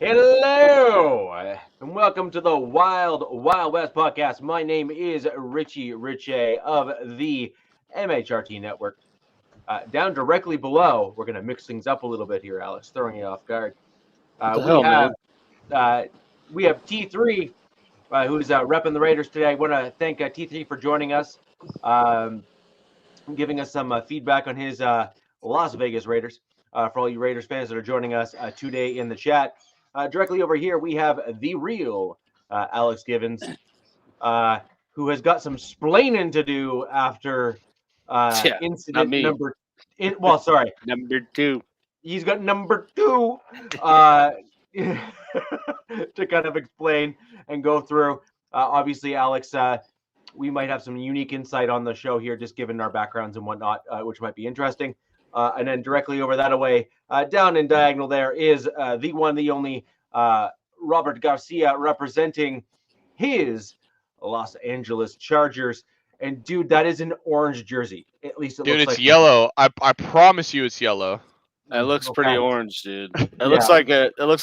Hello, and welcome to the Wild Wild West podcast. My name is Richie Richey of the MHRT Network. Down directly below, we're going to mix things up a little bit here, Alex, throwing you off guard. What the We hell, have man? we have T3, who's repping the Raiders today. I want to thank T3 for joining us, giving us some feedback on his Las Vegas Raiders. For all you Raiders fans that are joining us today in the chat. Directly over here, we have the real Alex Givens, who has got some splaining to do after Yeah, not incident me. number 2. he's got number 2 to kind of explain and go through. Obviously, Alex, we might have some unique insight on the show here, just given our backgrounds and whatnot, which might be interesting. And then directly over that away, down in diagonal there is the one, the only Robert Garcia representing his Los Angeles Chargers. And dude, that is an orange jersey. At least it Dude, looks it's like yellow. I promise you it's yellow. It looks pretty orange, dude. It Yeah. looks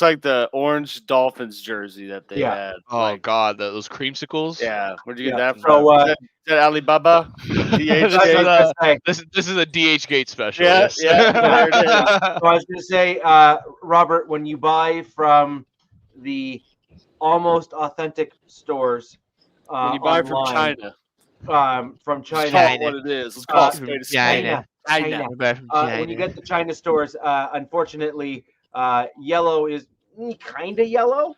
like the orange Dolphins jersey that they Yeah. had. Oh God, those creamsicles. Yeah, where'd you get Yeah. that from? So, is that Alibaba? this, That's what I was is gonna say. this is a DH Gate special. Yeah, yes. yeah, there it is. So I was going to say, Robert, when you buy from the almost authentic stores, When you buy online, from Let's call China, it what it is. Let's call it spade a spade. China. When you get the China stores, unfortunately, yellow is kind of yellow,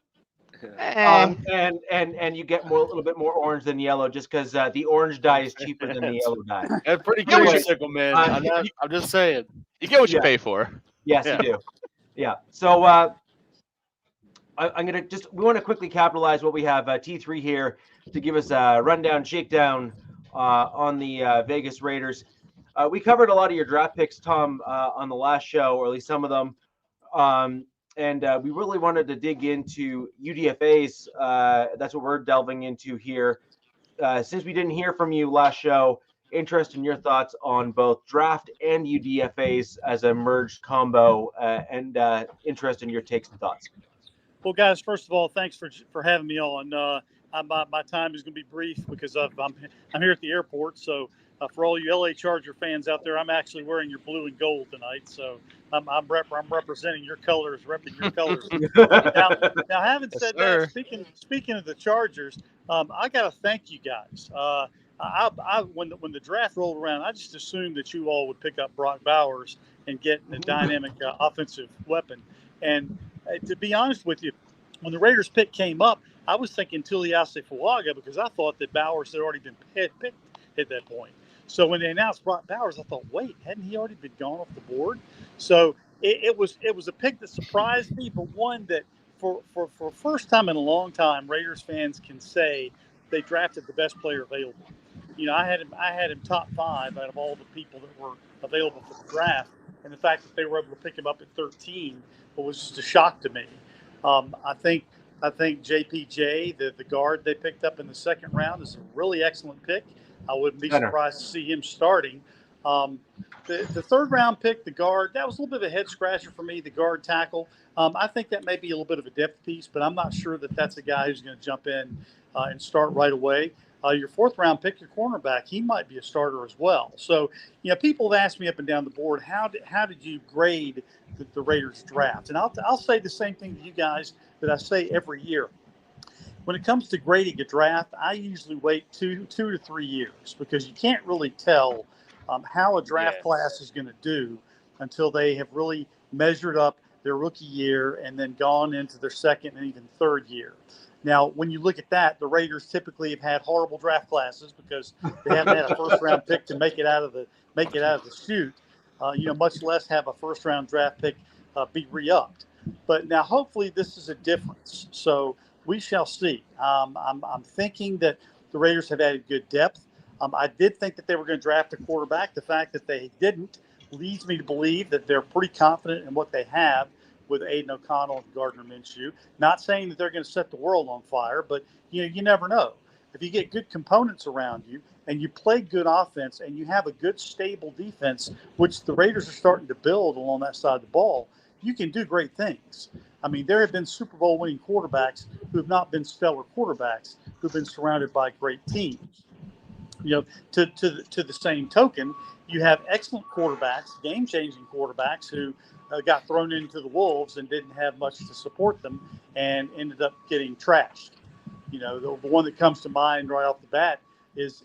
and you get a little bit more orange than yellow, just because the orange dye is cheaper than the yellow dye. That's pretty Anyway, creamsicle, man. I'm just saying. You get what you Yeah. pay for. Yes, Yeah. you do. Yeah. So I'm gonna we want to quickly capitalize what we have T3 here to give us a rundown, shakedown on the Vegas Raiders. We covered a lot of your draft picks, Tom, on the last show, or at least some of them. And we really wanted to dig into UDFAs. That's what we're delving into here. Since we didn't hear from you last show, interest in your thoughts on both draft and UDFAs as a merged combo, and interest in your takes and thoughts. Well, guys, first of all, thanks for having me on. My time is going to be brief because I'm here at the airport. So for all you LA Charger fans out there, I'm actually wearing your blue and gold tonight. So I'm representing your colors, repping your colors. now, having said that, speaking of the Chargers, I got to thank you guys. When the draft rolled around, I just assumed that you all would pick up Brock Bowers and get a dynamic offensive weapon. And to be honest with you, when the Raiders pick came up, I was thinking Tuliase Fuaga because I thought that Bowers had already been picked at that point. So when they announced Brock Bowers, I thought, wait, hadn't he already been gone off the board? So it was a pick that surprised me, but one that for first time in a long time, Raiders fans can say they drafted the best player available. You know, I had him top 5 out of all the people that were available for the draft, and the fact that they were able to pick him up at 13 was just a shock to me. I think JPJ, the guard they picked up in the second round, is a really excellent pick. I wouldn't be surprised to see him starting. The third round pick, the guard, that was a little bit of a head scratcher for me, the guard tackle. I think that may be a little bit of a depth piece, but I'm not sure that that's a guy who's going to jump in and start right away. Your fourth round pick, your cornerback, he might be a starter as well. So, you know, people have asked me up and down the board, how did you grade the Raiders draft? And I'll say the same thing to you guys that I say every year. When it comes to grading a draft, I usually wait 2 to 3 years because you can't really tell how a draft class is going to do until they have really measured up their rookie year and then gone into their second and even third year. Now, when you look at that, the Raiders typically have had horrible draft classes because they haven't had a first-round pick to make it out of the chute. Much less have a first-round draft pick be re-upped. But now, hopefully, this is a difference. So we shall see. I'm thinking that the Raiders have added good depth. I did think that they were going to draft a quarterback. The fact that they didn't leads me to believe that they're pretty confident in what they have with Aiden O'Connell and Gardner Minshew. Not saying that they're going to set the world on fire, but you never know. If you get good components around you and you play good offense and you have a good stable defense, which the Raiders are starting to build along that side of the ball, you can do great things. I mean, there have been Super Bowl winning quarterbacks who have not been stellar quarterbacks, who've been surrounded by great teams. You know, to the same token, you have excellent quarterbacks, game-changing quarterbacks who got thrown into the wolves and didn't have much to support them and ended up getting trashed. You know, the one that comes to mind right off the bat is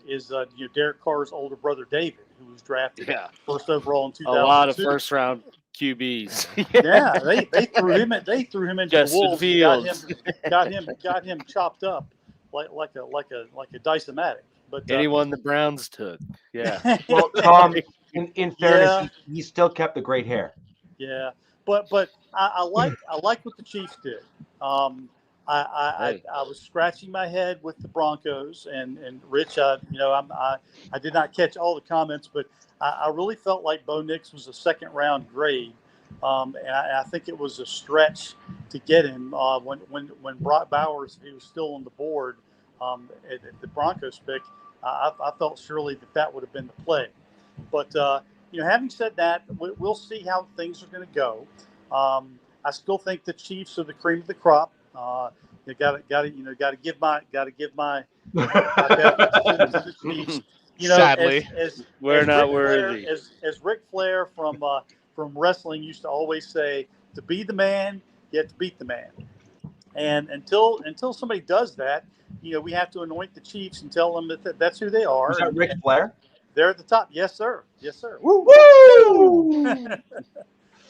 Derek Carr's older brother David, who was drafted first overall in 2002. A lot of first-round QBs. Yeah, they threw him into Justin the wolves. Fields. Got him chopped up like a Dyson-matic. But And he won the Browns took. Yeah. Well, Tom, in fairness, he still kept the great hair. Yeah, but I like what the Chiefs did. I was scratching my head with the Broncos and Rich. I did not catch all the comments, but I really felt like Bo Nix was a second round grade, and I think it was a stretch to get him when Brock Bowers, if he was still on the board at the Broncos pick. I felt surely that would have been the play, but having said that, we'll see how things are going to go. I still think the Chiefs are the cream of the crop. You got to give my bet to the Chiefs. Sadly, we're as not Ric worthy. Flair, as Ric Flair from wrestling used to always say, to be the man, you have to beat the man. And until somebody does that, we have to anoint the Chiefs and tell them that that's who they are. Was that Ric Flair? They're at the top. Yes, sir. Yes, sir. Woo!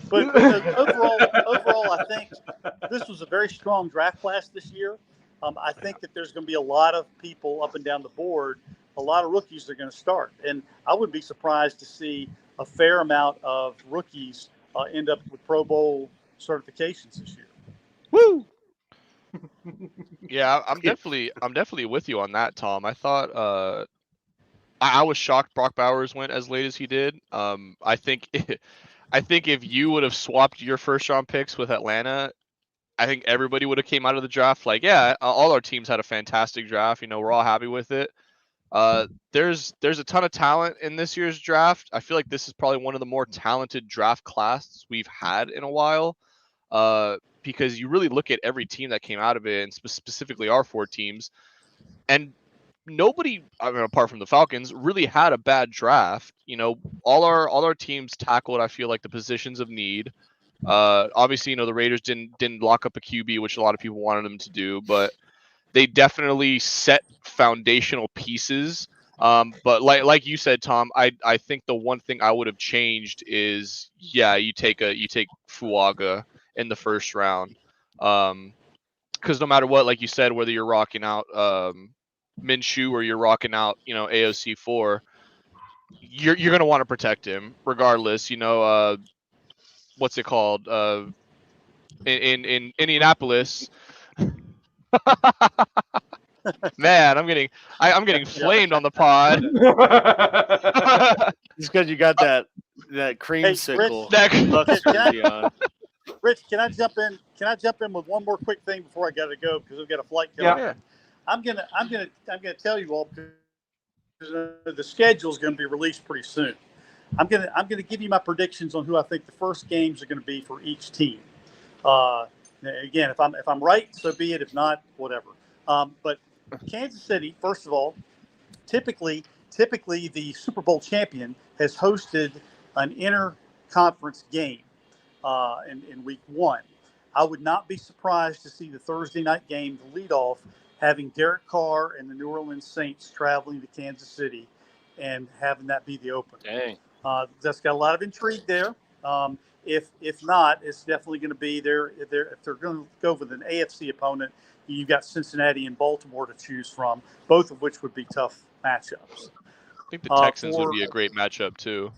But overall, I think this was a very strong draft class this year. I think that there's going to be a lot of people up and down the board, a lot of rookies that are going to start. And I would be surprised to see a fair amount of rookies end up with Pro Bowl certifications this year. Woo! Yeah, I'm definitely with you on that, Tom. I thought I was shocked Brock Bowers went as late as he did. I think if you would have swapped your first round picks with Atlanta, I think everybody would have came out of the draft like, yeah, all our teams had a fantastic draft. We're all happy with it. There's a ton of talent in this year's draft. I feel like this is probably one of the more talented draft classes we've had in a while. Because you really look at every team that came out of it, and specifically our 4 teams, and nobody, apart from the Falcons, really had a bad draft. All our teams tackled, I feel like, the positions of need. Obviously, the Raiders didn't lock up a QB, which a lot of people wanted them to do, but they definitely set foundational pieces. But like you said, Tom, I think the one thing I would have changed is, you take Fuaga in the first round, because no matter what, like you said, whether you're rocking out Minshew or you're rocking out AOC 4, you're gonna want to protect him regardless. What's it called in Indianapolis? Man, I'm getting flamed on the pod. Just because you got that creamsicle. Rich, can I jump in? Can I jump in with one more quick thing before I got to go because we've got a flight coming? Yeah. I'm gonna tell you all because the schedule is going to be released pretty soon. I'm gonna give you my predictions on who I think the first games are going to be for each team. Again, if I'm right, so be it. If not, whatever. But Kansas City, first of all, typically the Super Bowl champion has hosted an inter-conference game in week 1. I would not be surprised to see the Thursday night game, the leadoff, having Derek Carr and the New Orleans Saints traveling to Kansas City and having that be the opener. Dang. That's got a lot of intrigue there. If not, it's definitely going to be there. If they're going to go with an AFC opponent, you've got Cincinnati and Baltimore to choose from, both of which would be tough matchups. I think the Texans would be a great matchup too.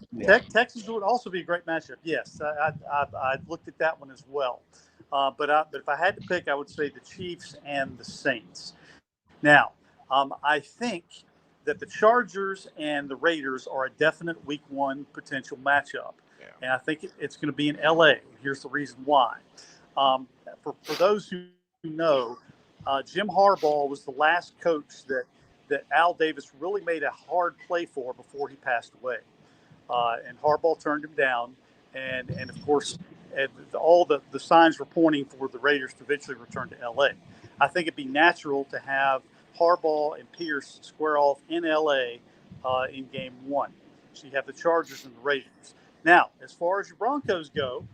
Texans would also be a great matchup. Yes, I looked at that one as well. But if I had to pick, I would say the Chiefs and the Saints. Now, I think that the Chargers and the Raiders are a definite Week 1 potential matchup. Yeah. And I think it's going to be in L.A. Here's the reason why. For those who know, Jim Harbaugh was the last coach that Al Davis really made a hard play for before he passed away. And Harbaugh turned him down. And of course, all the signs were pointing for the Raiders to eventually return to LA. I think it'd be natural to have Harbaugh and Pierce square off in LA in game 1. So you have the Chargers and the Raiders. Now, as far as your Broncos go,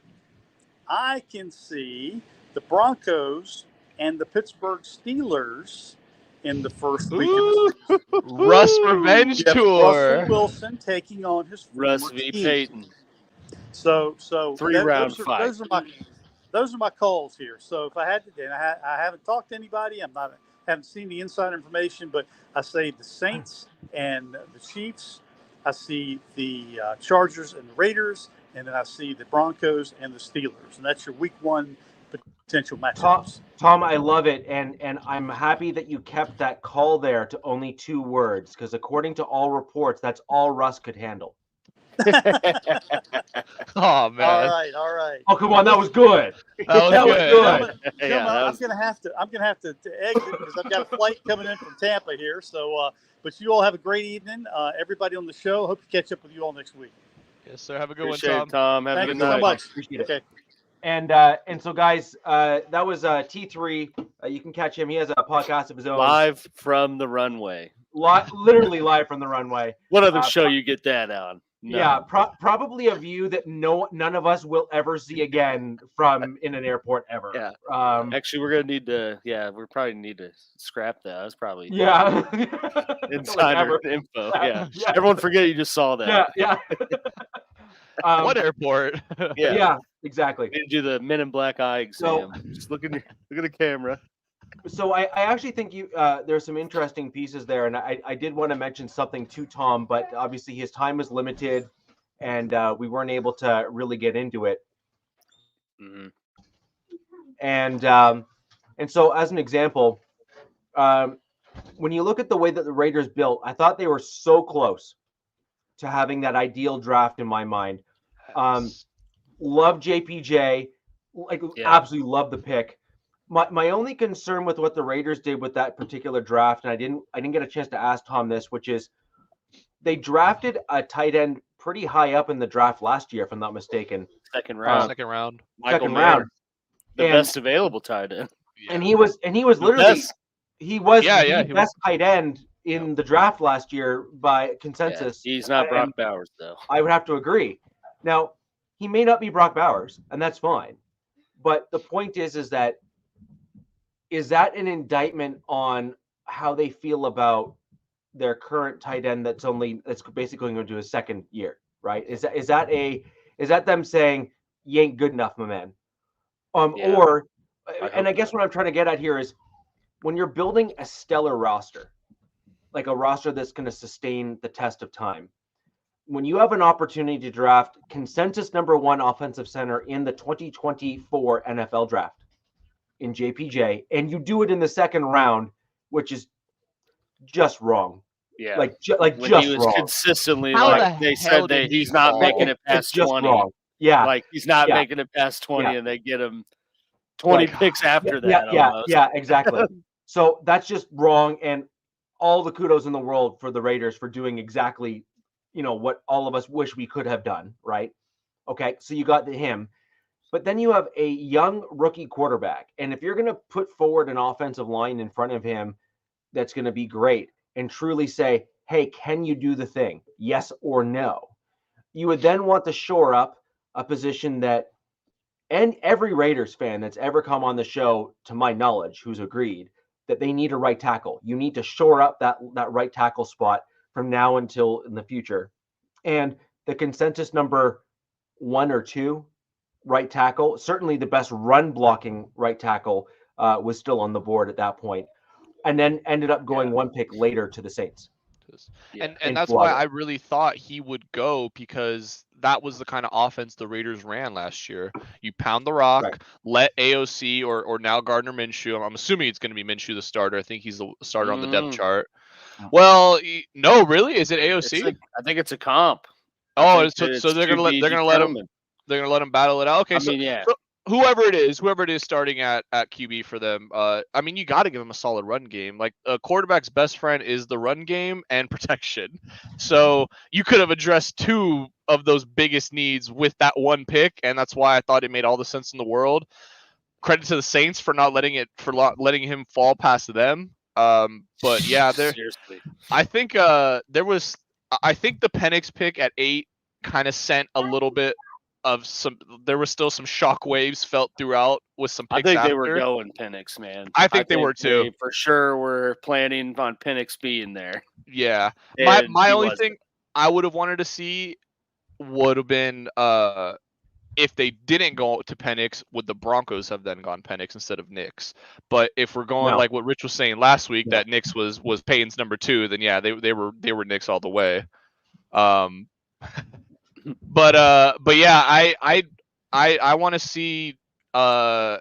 I can see the Broncos and the Pittsburgh Steelers in the first week of the season. Russ revenge tour. Russell Wilson taking on his Russ v. Peyton. So 3-round fight. Those are my calls here. So if I had to, and I haven't talked to anybody, haven't seen the inside information, but I say the Saints and the Chiefs. I see the Chargers and the Raiders, and then I see the Broncos and the Steelers, and that's your week 1 potential matchups. Tom, I love it, and I'm happy that you kept that call there to only 2 words, because according to all reports, that's all Russ could handle. Oh man! All right. Oh come on, that was good. That was good. I'm gonna have to exit because I've got a flight coming in from Tampa here. So, but you all have a great evening. Everybody on the show. Hope to catch up with you all next week. Yes, sir. Have a good Appreciate one, Tom. Have a Thank good you so night. much. Appreciate it. Okay. And so guys, that was T3. You can catch him. He has a podcast of his own. Live from the runway. Literally live from the runway. What other show you get that on? No. Yeah, probably a view that none of us will ever see again from in an airport ever. Yeah. Actually, we're gonna need to. Yeah, we probably need to scrap that. That's probably insider info. Yeah. Everyone forget you just saw that. Yeah. What airport? Yeah, exactly. You do the Men in Black eye exam. Just look at the camera. So I actually think there's some interesting pieces there, and I did want to mention something to Tom, but obviously his time was limited, and we weren't able to really get into it. Mm-hmm. And so as an example, when you look at the way that the Raiders built, I thought they were so close to having that ideal draft in my mind. Love JPJ, absolutely love the pick. My only concern with what the Raiders did with that particular draft, and I didn't get a chance to ask Tom this, which is they drafted a tight end pretty high up in the draft last year, if I'm not mistaken. Second round. Second round. The best available tight end. And he was literally the best tight end in the draft last year by consensus. Yeah, he's not Brock Bowers, though. I would have to agree. Now, he may not be Brock Bowers, and that's fine. But the point is that an indictment on how they feel about their current tight end that's basically going to do a second year, right? Is that them saying you ain't good enough, my man? I guess what I'm trying to get at here is when you're building a stellar roster, like a roster that's going to sustain the test of time, when you have an opportunity to draft consensus number 1 offensive center in the 2024 NFL draft in JPJ, and you do it in the second round, which is just wrong. Yeah, like when just he was wrong. Consistently, they said that he's not making it past 20. Wrong. Yeah, like he's not making it past 20, and they get him 20 picks after that. Yeah, exactly. So that's just wrong, and all the kudos in the world for the Raiders for doing exactly, what all of us wish we could have done, right? Okay, so you got him. But then you have a young rookie quarterback. And if you're going to put forward an offensive line in front of him that's going to be great and truly say, hey, can you do the thing? Yes or no? You would then want to shore up a position that, and every Raiders fan that's ever come on the show, to my knowledge, who's agreed that they need a right tackle. You need to shore up that right tackle spot from now until in the future. And the consensus number 1 or 2 right tackle, certainly the best run blocking right tackle, was still on the board at that point, and then ended up going 1 pick later to the Saints. And that's why I really thought he would go, because that was the kind of offense the Raiders ran last year. You pound the rock, let AOC or now Gardner Minshew. I'm assuming it's going to be Minshew the starter. I think he's the starter on the depth chart. Well, no, really, is it AOC? I think it's a comp. Oh, so they're gonna let him battle it out. Okay, whoever it is starting at QB for them, I mean, you got to give them a solid run game. Like a quarterback's best friend is the run game and protection. So you could have addressed two of those biggest needs with that one pick, and that's why I thought it made all the sense in the world. Credit to the Saints for not letting him fall past them. But yeah, Seriously. I think the Penix pick at 8 kind of sent a little bit of there was still some shock waves felt throughout with some picks. I think after. they were going Penix, man. I think they were too. They for sure were planning on Penix being there. Yeah. And My only wasn't. thing I would have wanted to see would have been if they didn't go to Penix, would the Broncos have then gone Penix instead of Nix? But if we're going like what Rich was saying last week, that Nix was Payton's number 2, then yeah, they were Nix all the way. But yeah, I want to see yeah,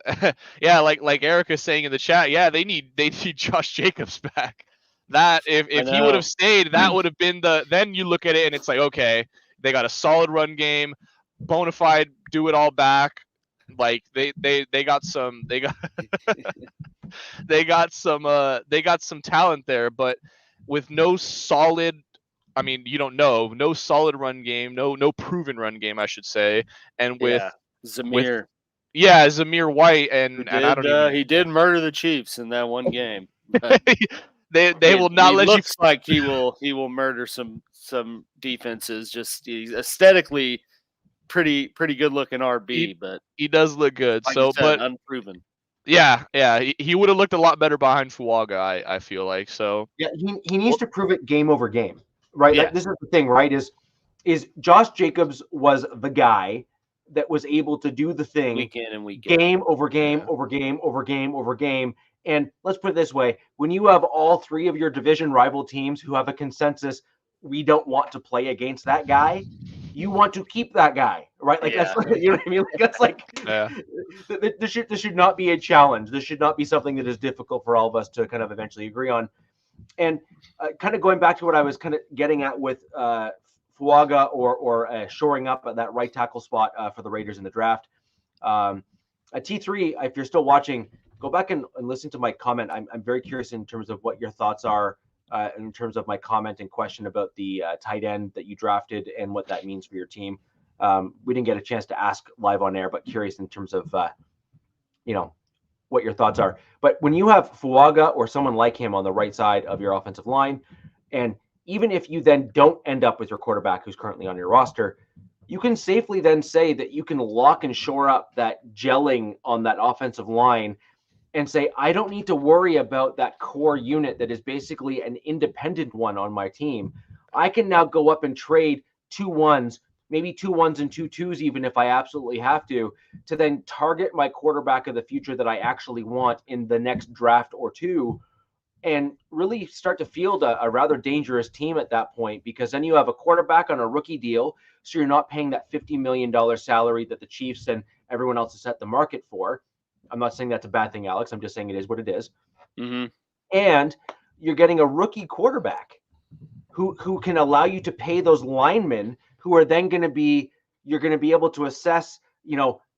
like Erica's saying in the chat, yeah, they need Josh Jacobs back. That if he would have stayed, that would have been then you look at it and it's like, okay, they got a solid run game, bona fide, do it all back. Like they got some they got some talent there, but with no solid, I mean, you don't know, no solid run game, no proven run game, I should say, and with Zamir. Zamir White and I don't even. He did murder the Chiefs in that one game. they will not let you. Looks like he will murder some defenses. Just he's aesthetically pretty good looking RB, but he does look good. Like so, said, but unproven. Yeah, he would have looked a lot better behind Fuaga. I feel like so. Yeah, he needs to prove it game over game, right? Yeah. Like, this is the thing, right? Is Josh Jacobs was the guy that was able to do the thing week in and week out. Game over game over game over game over game. And let's put it this way: when you have all 3 of your division rival teams who have a consensus, we don't want to play against that guy, you want to keep that guy, right? Like that's like, you know what I mean? Like that's like this should not be a challenge. This should not be something that is difficult for all of us to kind of eventually agree on. And kind of going back to what I was kind of getting at with Fuaga or shoring up at that right tackle spot for the Raiders in the draft. At T3, if you're still watching, go back and listen to my comment. I'm very curious in terms of what your thoughts are in terms of my comment and question about the tight end that you drafted and what that means for your team. We didn't get a chance to ask live on air, but curious in terms of, what your thoughts are. But when you have Fuaga or someone like him on the right side of your offensive line, and even if you then don't end up with your quarterback who's currently on your roster, you can safely then say that you can lock and shore up that gelling on that offensive line and say, I don't need to worry about that core unit that is basically an independent one on my team. I can now go up and trade 2 1s, maybe 2 1s and 2 2s, even if I absolutely have to then target my quarterback of the future that I actually want in the next draft or 2, and really start to field a rather dangerous team at that point, because then you have a quarterback on a rookie deal, so you're not paying that $50 million salary that the Chiefs and everyone else has set the market for. I'm not saying that's a bad thing, Alex. I'm just saying it is what it is. Mm-hmm. And you're getting a rookie quarterback who can allow you to pay those linemen who are then you're going to be able to assess,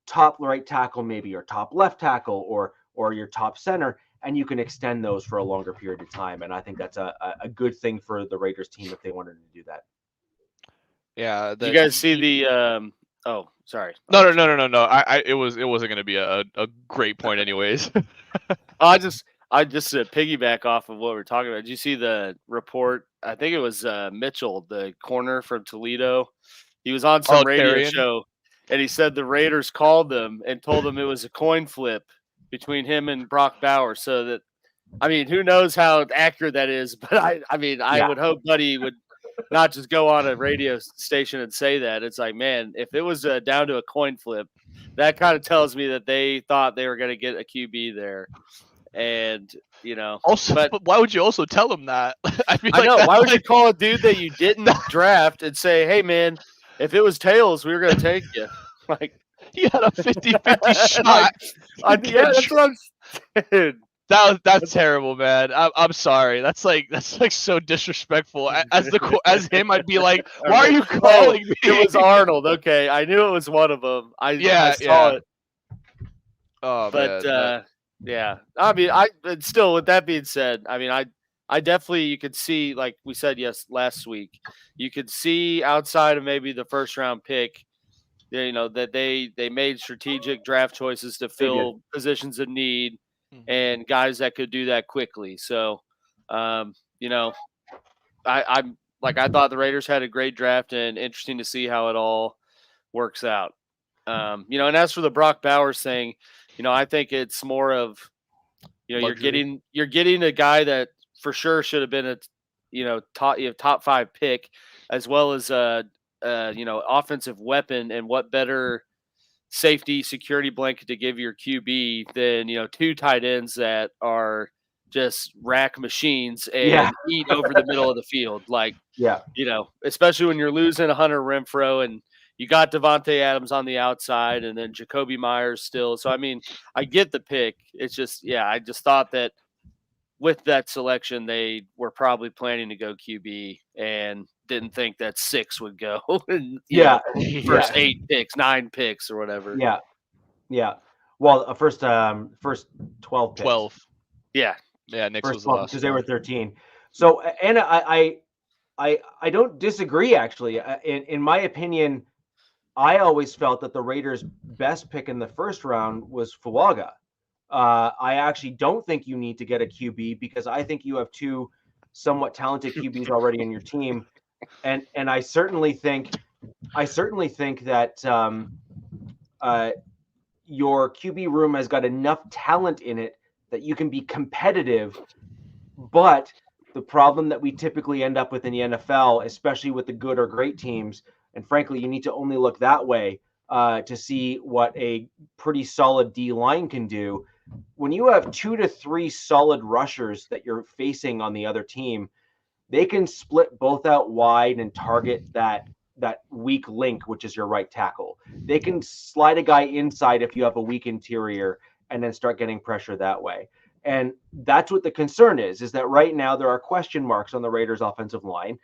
top right tackle maybe, or top left tackle, or your top center, and you can extend those for a longer period of time. And I think that's a good thing for the Raiders team if they wanted to do that. Yeah. Did you guys see the oh, sorry. No. It wasn't going to be a great point anyways. I just piggyback off of what we're talking about. Did you see the report? I think it was Mitchell, the corner from Toledo. He was on some radio show, and he said the Raiders called them and told them it was a coin flip between him and Brock Bowers. So that, I mean, who knows how accurate that is? But I would hope Buddy would not just go on a radio station and say that. It's like, man, if it was down to a coin flip, that kind of tells me that they thought they were going to get a QB there. And, also, but why would you also tell him that? I know. Why would you call a dude that you didn't draft and say, hey, man, if it was tails, we were going to take you? Like, you had a 50-50 shot. That's what I'm saying. That's terrible, man. I'm sorry. That's like so disrespectful. As him, I'd be like, why are you calling me? It was Arnold. Okay, I knew it was one of them. I saw it. Oh, but man. yeah, I mean, but still, with that being said, I mean, I definitely, you could see, like we said last week, you could see outside of maybe the first round pick, that they made strategic draft choices to fill positions of need and guys that could do that quickly. So, you know, I'm like, I thought the Raiders had a great draft, and interesting to see how it all works out. And as for the Brock Bowers thing, I think it's more of, you're getting a guy that for sure should have been a top 5 pick, as well as offensive weapon, and what better safety security blanket to give your QB than 2 tight ends that are just rack machines and eat over the middle of the field, especially when you're losing Hunter Renfrow and you got Devontae Adams on the outside, and then Jacoby Myers still. So, I mean, I get the pick. It's just, I just thought that with that selection, they were probably planning to go QB and didn't think that 6 would go. First 8 picks, 9 picks, or whatever. Yeah. Well, first 12 picks. 12. Yeah. Nick's was the last because they were 13. So, and I don't disagree, actually. In my opinion, I always felt that the Raiders' best pick in the first round was Fuaga. I actually don't think you need to get a QB, because I think you have 2 somewhat talented QBs already in your team, and I certainly think that your QB room has got enough talent in it that you can be competitive. But the problem that we typically end up with in the NFL, especially with the good or great teams, and frankly, you need to only look that way to see what a pretty solid D line can do. When you have 2 to 3 solid rushers that you're facing on the other team, they can split both out wide and target that weak link, which is your right tackle. They can slide a guy inside if you have a weak interior, and then start getting pressure that way. And that's what the concern is that right now there are question marks on the Raiders' offensive line.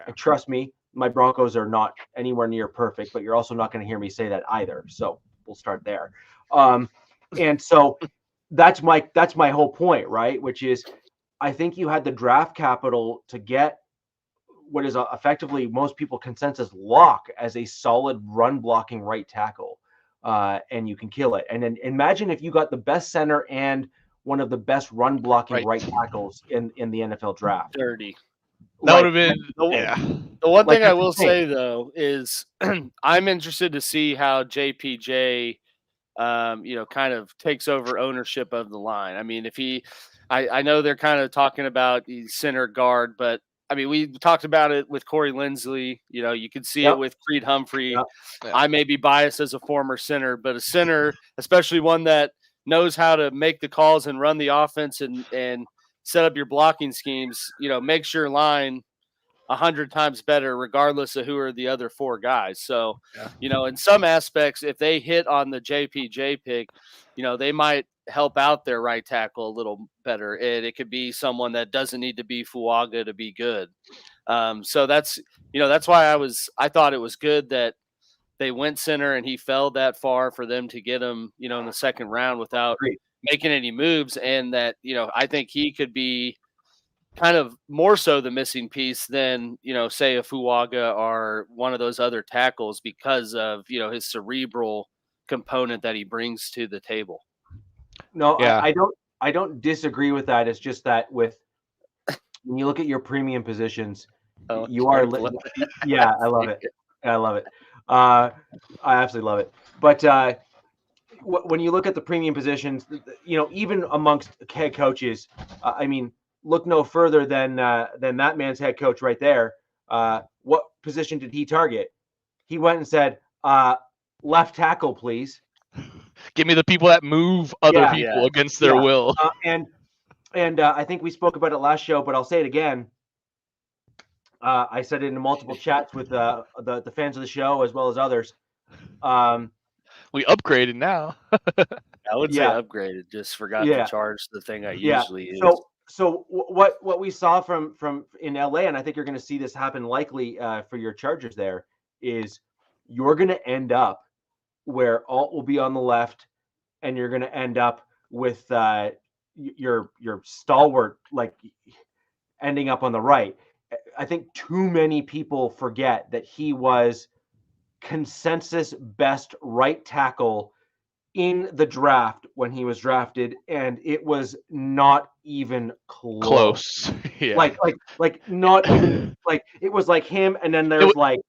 And trust me, my Broncos are not anywhere near perfect, but you're also not going to hear me say that either. So we'll start there. And so that's my whole point, right? Which is, I think you had the draft capital to get what is effectively most people consensus lock as a solid run blocking right tackle, and you can kill it. And then imagine if you got the best center and one of the best run blocking right tackles in the NFL draft. Dirty. That would have been The one thing I will say, though, is I'm interested to see how JPJ kind of takes over ownership of the line. I mean, I know they're kind of talking about the center guard, but I mean, we talked about it with Corey Linsley. You could see it with Creed Humphrey. I may be biased as a former center, but a center, especially one that knows how to make the calls and run the offense and set up your blocking schemes, makes your line 100 times better, regardless of who are the other 4 guys. So, in some aspects, if they hit on the JPJ pick, they might help out their right tackle a little better. And it could be someone that doesn't need to be Fuaga to be good. So that's why I thought it was good that they went center and he fell that far for them to get him, in the second round without making any moves. And that, I think he could be kind of more so the missing piece than, say a Fuaga or one of those other tackles, because of, his cerebral component that he brings to the table. No, I don't disagree with that. It's just that when you look at your premium positions, you are I love it. I love it. I absolutely love it. But when you look at the premium positions, even amongst head coaches, I mean, look no further than that man's head coach right there. What position did he target? He went and said, left tackle, please. Give me the people that move other people against their will. And I think we spoke about it last show, but I'll say it again. I said it in multiple chats with the fans of the show as well as others. We upgraded now. I would say upgraded. Just forgot to charge the thing I usually use. So what we saw from in LA, and I think you're going to see this happen likely for your Chargers there, is you're going to end up where Alt will be on the left, and you're going to end up with your stalwart like ending up on the right. I think too many people forget that he was consensus best right tackle in the draft when he was drafted, and it was not even close. Yeah. Like not even like it was like him, and then there's like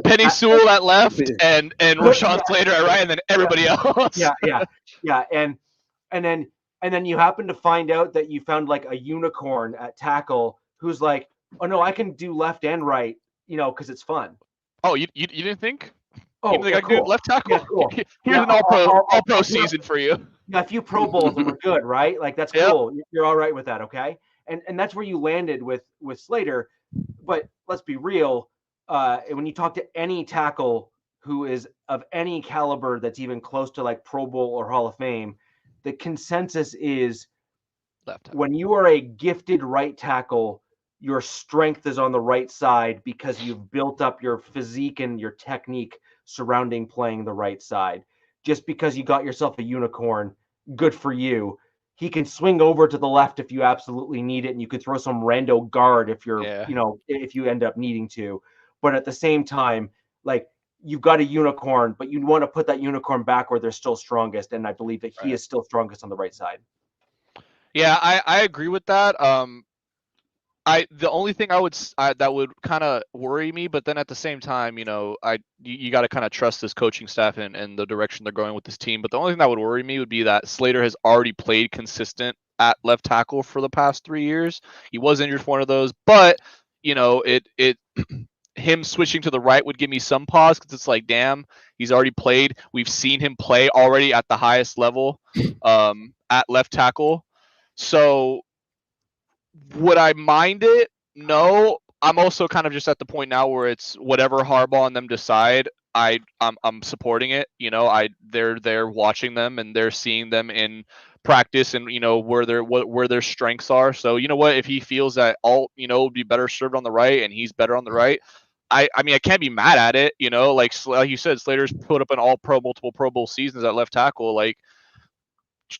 Penny Sewell at left and Rashawn Slater at right, and then everybody else. Yeah, and then you happen to find out that you found like a unicorn at tackle who's like, oh no, I can do left and right, because it's fun. Oh, you didn't think? Oh, you think I could do left tackle? Yeah, cool. Here's an all pro season for you. Yeah, a few Pro Bowls and we're good, right? Like that's cool. You're all right with that, okay? And that's where you landed with Slater. But let's be real. When you talk to any tackle who is of any caliber that's even close to like Pro Bowl or Hall of Fame, the consensus is left tackle. When you are a gifted right tackle, your strength is on the right side because you've built up your physique and your technique surrounding playing the right side. Just because you got yourself a unicorn, good for you. He can swing over to the left if you absolutely need it, and you could throw some rando guard if you're, if you end up needing to. But at the same time, like you've got a unicorn, but you want to put that unicorn back where they're still strongest, and I believe that he is still strongest on the right side. Yeah, I agree with that. The only thing that would kind of worry me, but then at the same time, you got to kind of trust this coaching staff and the direction they're going with this team. But the only thing that would worry me would be that Slater has already played consistent at left tackle for the past 3 years. He was injured for one of those, but him switching to the right would give me some pause because it's like, damn, he's already played. We've seen him play already at the highest level at left tackle. So would I mind it? No. I'm also kind of just at the point now where it's whatever Harbaugh and them decide. I'm supporting it. They're watching them and they're seeing them in practice and where their strengths are. So you know what, if he feels that Alt would be better served on the right and he's better on the right, I mean I can't be mad at it. Like you said, Slater's put up an multiple Pro Bowl seasons at left tackle. Like,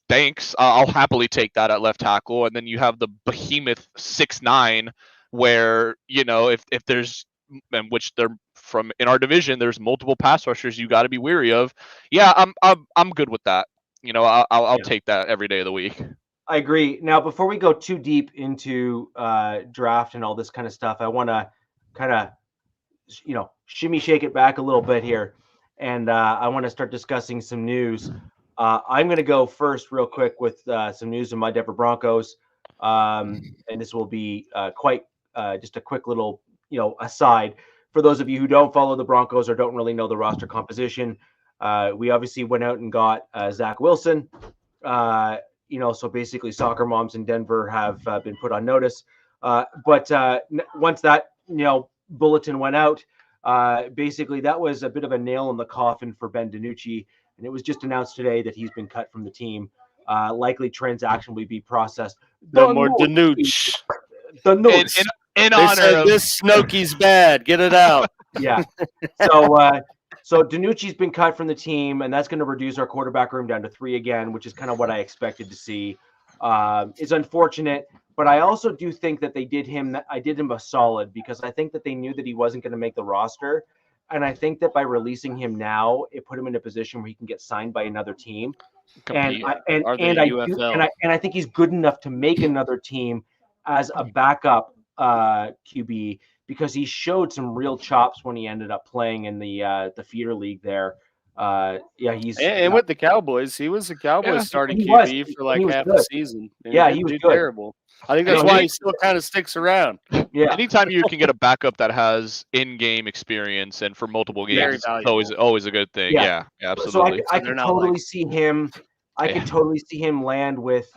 thanks, I'll happily take that at left tackle. And then you have the behemoth 6'9", where if there's, and which they're from in our division, there's multiple pass rushers you got to be weary of. Yeah, I'm good with that. I'll take that every day of the week. I agree. Now, before we go too deep into draft and all this kind of stuff, I want to kind of shimmy shake it back a little bit here, and I want to start discussing some news. I'm going to go first real quick with some news of my Denver Broncos. And this will be quite just a quick little, aside. For those of you who don't follow the Broncos or don't really know the roster composition, we obviously went out and got Zach Wilson. So basically soccer moms in Denver have been put on notice. But once that, bulletin went out, basically that was a bit of a nail in the coffin for Ben DiNucci. And it was just announced today that he's been cut from the team. Likely transaction will be processed. No more DiNucci. DiNucci. In honor of this Snokey's bad. Get it out. Yeah. So DiNucci's been cut from the team, and that's going to reduce our quarterback room down to 3 again, which is kind of what I expected to see. It's unfortunate, but I also do think that I did him a solid because I think that they knew that he wasn't going to make the roster. And I think that by releasing him now, it put him in a position where he can get signed by another team. And I think he's good enough to make another team as a backup QB because he showed some real chops when he ended up playing in the feeder league there. He's with the Cowboys, he was a Cowboys starting QB for like half the season. He was good. Terrible. I think that's why he still kind of sticks around. Yeah. Anytime you can get a backup that has in-game experience and for multiple games, it's always a good thing. Yeah, absolutely. So I can totally see him. I can totally see him land with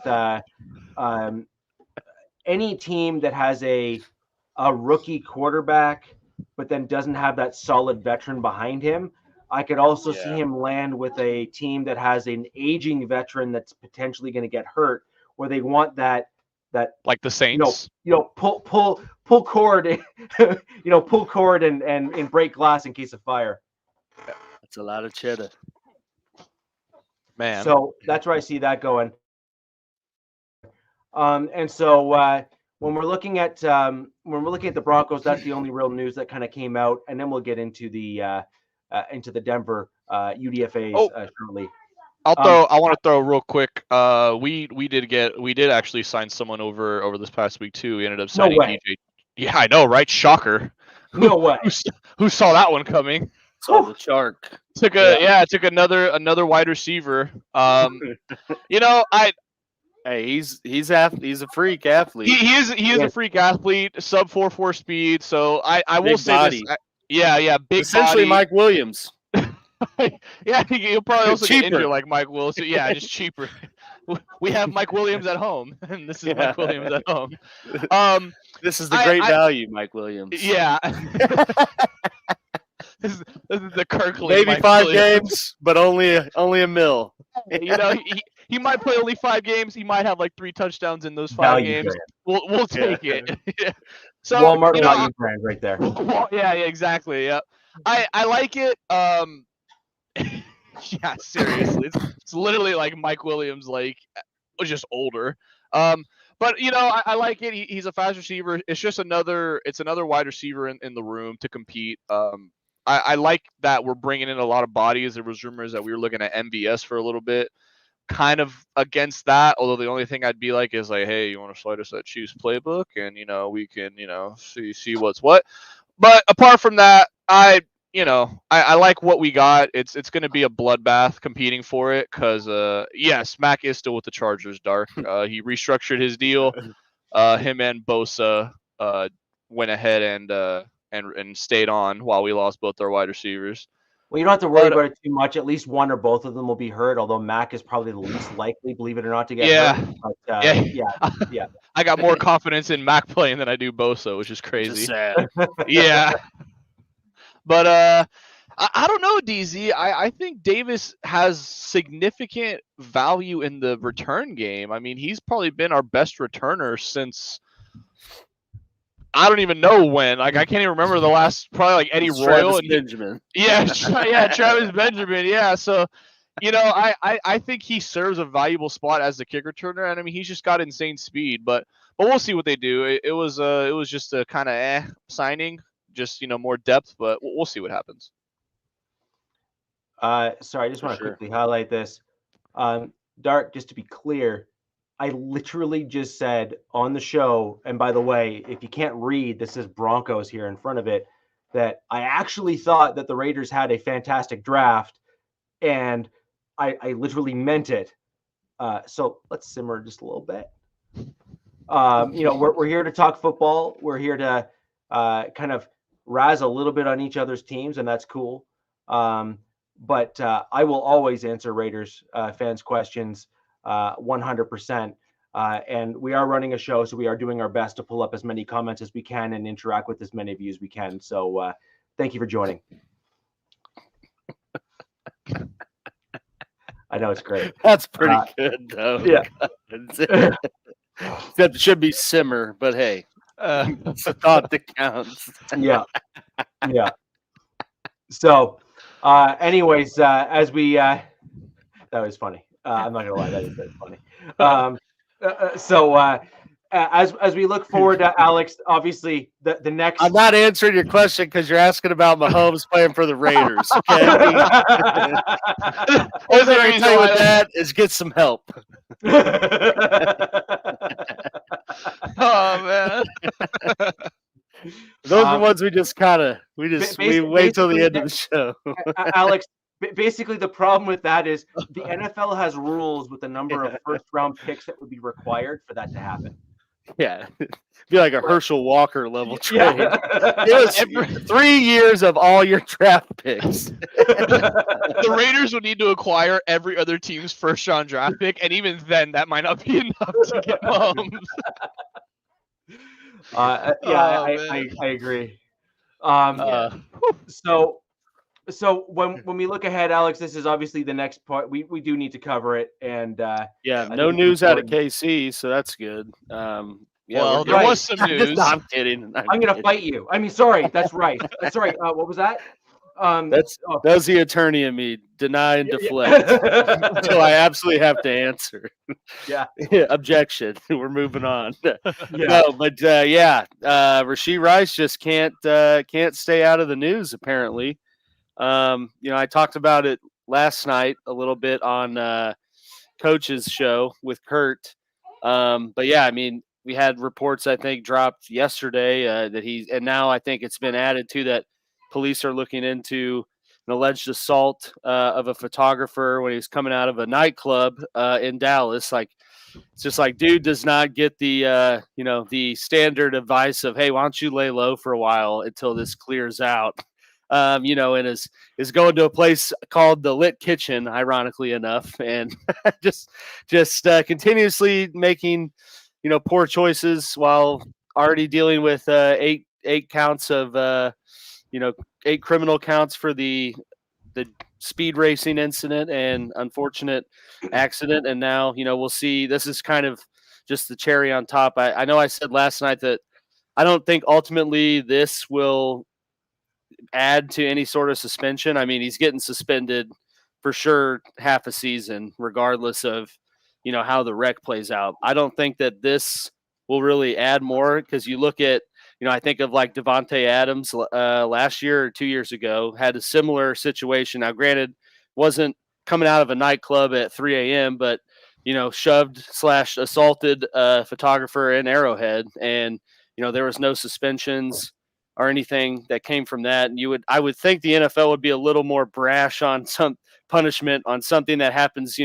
any team that has a rookie quarterback, but then doesn't have that solid veteran behind him. I could also see him land with a team that has an aging veteran that's potentially going to get hurt, where they want that like the Saints, pull cord, pull cord and break glass in case of fire. That's a lot of cheddar. Man. So that's where I see that going. And so when we're looking at the Broncos, that's the only real news that kind of came out, and then we'll get into the Denver UDFAs shortly. I want to throw real quick. We did actually sign someone over this past week too. We ended up signing DJ. Yeah, I know, right? Shocker. No way. Who saw that one coming? Saw the shark. Took another wide receiver. Hey, he's a freak athlete. He is a freak athlete. Sub 4.4 speed. So I will say body. this. Yeah, big Essentially body. Mike Williams. Yeah, he'll probably also get injured like Mike Williams. Yeah, just cheaper. We have Mike Williams at home, and this is Mike Williams at home. This is the great value, Mike Williams. Yeah. This is the Kirkland. Maybe Mike 5 Williams. games, but only a mil. He might play only 5 games. He might have like 3 touchdowns in those 5 games. We'll take it. Yeah. So Walmart value brand right there. Yeah, exactly. Yeah, I like it. Yeah, seriously, it's literally like Mike Williams, like just older. But I like it. He's a fast receiver. It's just another wide receiver in the room to compete. I like that we're bringing in a lot of bodies. There was rumors that we were looking at MVS for a little bit. Kind of against that, although the only thing I'd be like is like, hey, you want to slide us that Chiefs playbook, and we can see what's what. But apart from that, I like what we got. It's going to be a bloodbath competing for it because yes, Mac is still with the Chargers. Dark. He restructured his deal. Him and Bosa went ahead and stayed on while we lost both our wide receivers. Well, you don't have to worry about it too much. At least one or both of them will be hurt, although Mac is probably the least likely, believe it or not, to get hurt. But, yeah. I got more confidence in Mac playing than I do Bosa, which is crazy. Sad. Yeah. But I don't know, DZ. I think Davis has significant value in the return game. I mean, he's probably been our best returner since I don't even know when. Like, I can't even remember the last, probably like Eddie Royal and Benjamin. Yeah, Travis Benjamin. Yeah, so I think he serves a valuable spot as the kick returner, and I mean he's just got insane speed. But we'll see what they do. It was just a kind of signing, just more depth, but we'll see what happens. Sorry, I just want to quickly highlight this. Dark, just to be clear, I literally just said on the show, and by the way, if you can't read, this says Broncos here in front of it, that I actually thought that the Raiders had a fantastic draft, and I literally meant it. So let's simmer just a little bit. We're here to talk football. We're here to kind of razz a little bit on each other's teams, and that's cool. But I will always answer Raiders fans' questions 100%. And we are running a show, so we are doing our best to pull up as many comments as we can and interact with as many of you as we can. So thank you for joining. I know it's great. That's pretty good, though. Yeah. That should be simmer, but hey, it's a thought that counts. Yeah. So, anyways, as we that was funny. I'm not gonna lie, that is very funny. As we look forward to Alex, obviously the next. I'm not answering your question because you're asking about Mahomes playing for the Raiders. Okay. Only thing I can tell you with that is get some help. Oh man. Those are the ones we wait till the end of the show. Alex, basically the problem with that is the NFL has rules with the number of first-round picks that would be required for that to happen. Yeah, it'd be like a Herschel Walker level trade. Yeah. It was 3 years of all your draft picks. The Raiders would need to acquire every other team's first-round draft pick, and even then, that might not be enough to get Mahomes. I agree. So when we look ahead, Alex, this is obviously the next part. We do need to cover it, and no news out of KC, so that's good. Well, there was some news. No, I'm kidding. I'm going to fight you. I mean, sorry, that's right. That's right. What was that? That's the attorney in me. Deny and deflect until I absolutely have to answer. Yeah. Objection. We're moving on. No, but Rashee Rice just can't stay out of the news apparently. I talked about it last night a little bit on Coach's show with Kurt. But yeah, I mean, we had reports I think dropped yesterday and now I think it's been added to that police are looking into an alleged assault of a photographer when he was coming out of a nightclub in Dallas. Like, it's just like, dude does not get the the standard advice of, hey, why don't you lay low for a while until this clears out. And is going to a place called the Lit Kitchen, ironically enough, and just continuously making poor choices while already dealing with eight counts of 8 criminal counts for the speed racing incident and unfortunate accident. And now we'll see. This is kind of just the cherry on top. I know I said last night that I don't think ultimately this will add to any sort of suspension. I mean, he's getting suspended for sure half a season, regardless of, how the wreck plays out. I don't think that this will really add more because you look at, I think of like Devontae Adams last year or 2 years ago had a similar situation. Now, granted, wasn't coming out of a nightclub at 3 a.m., but, shoved/assaulted a photographer in Arrowhead. And, there was no suspensions or anything that came from that. And I would think the NFL would be a little more brash on some punishment on something that happens,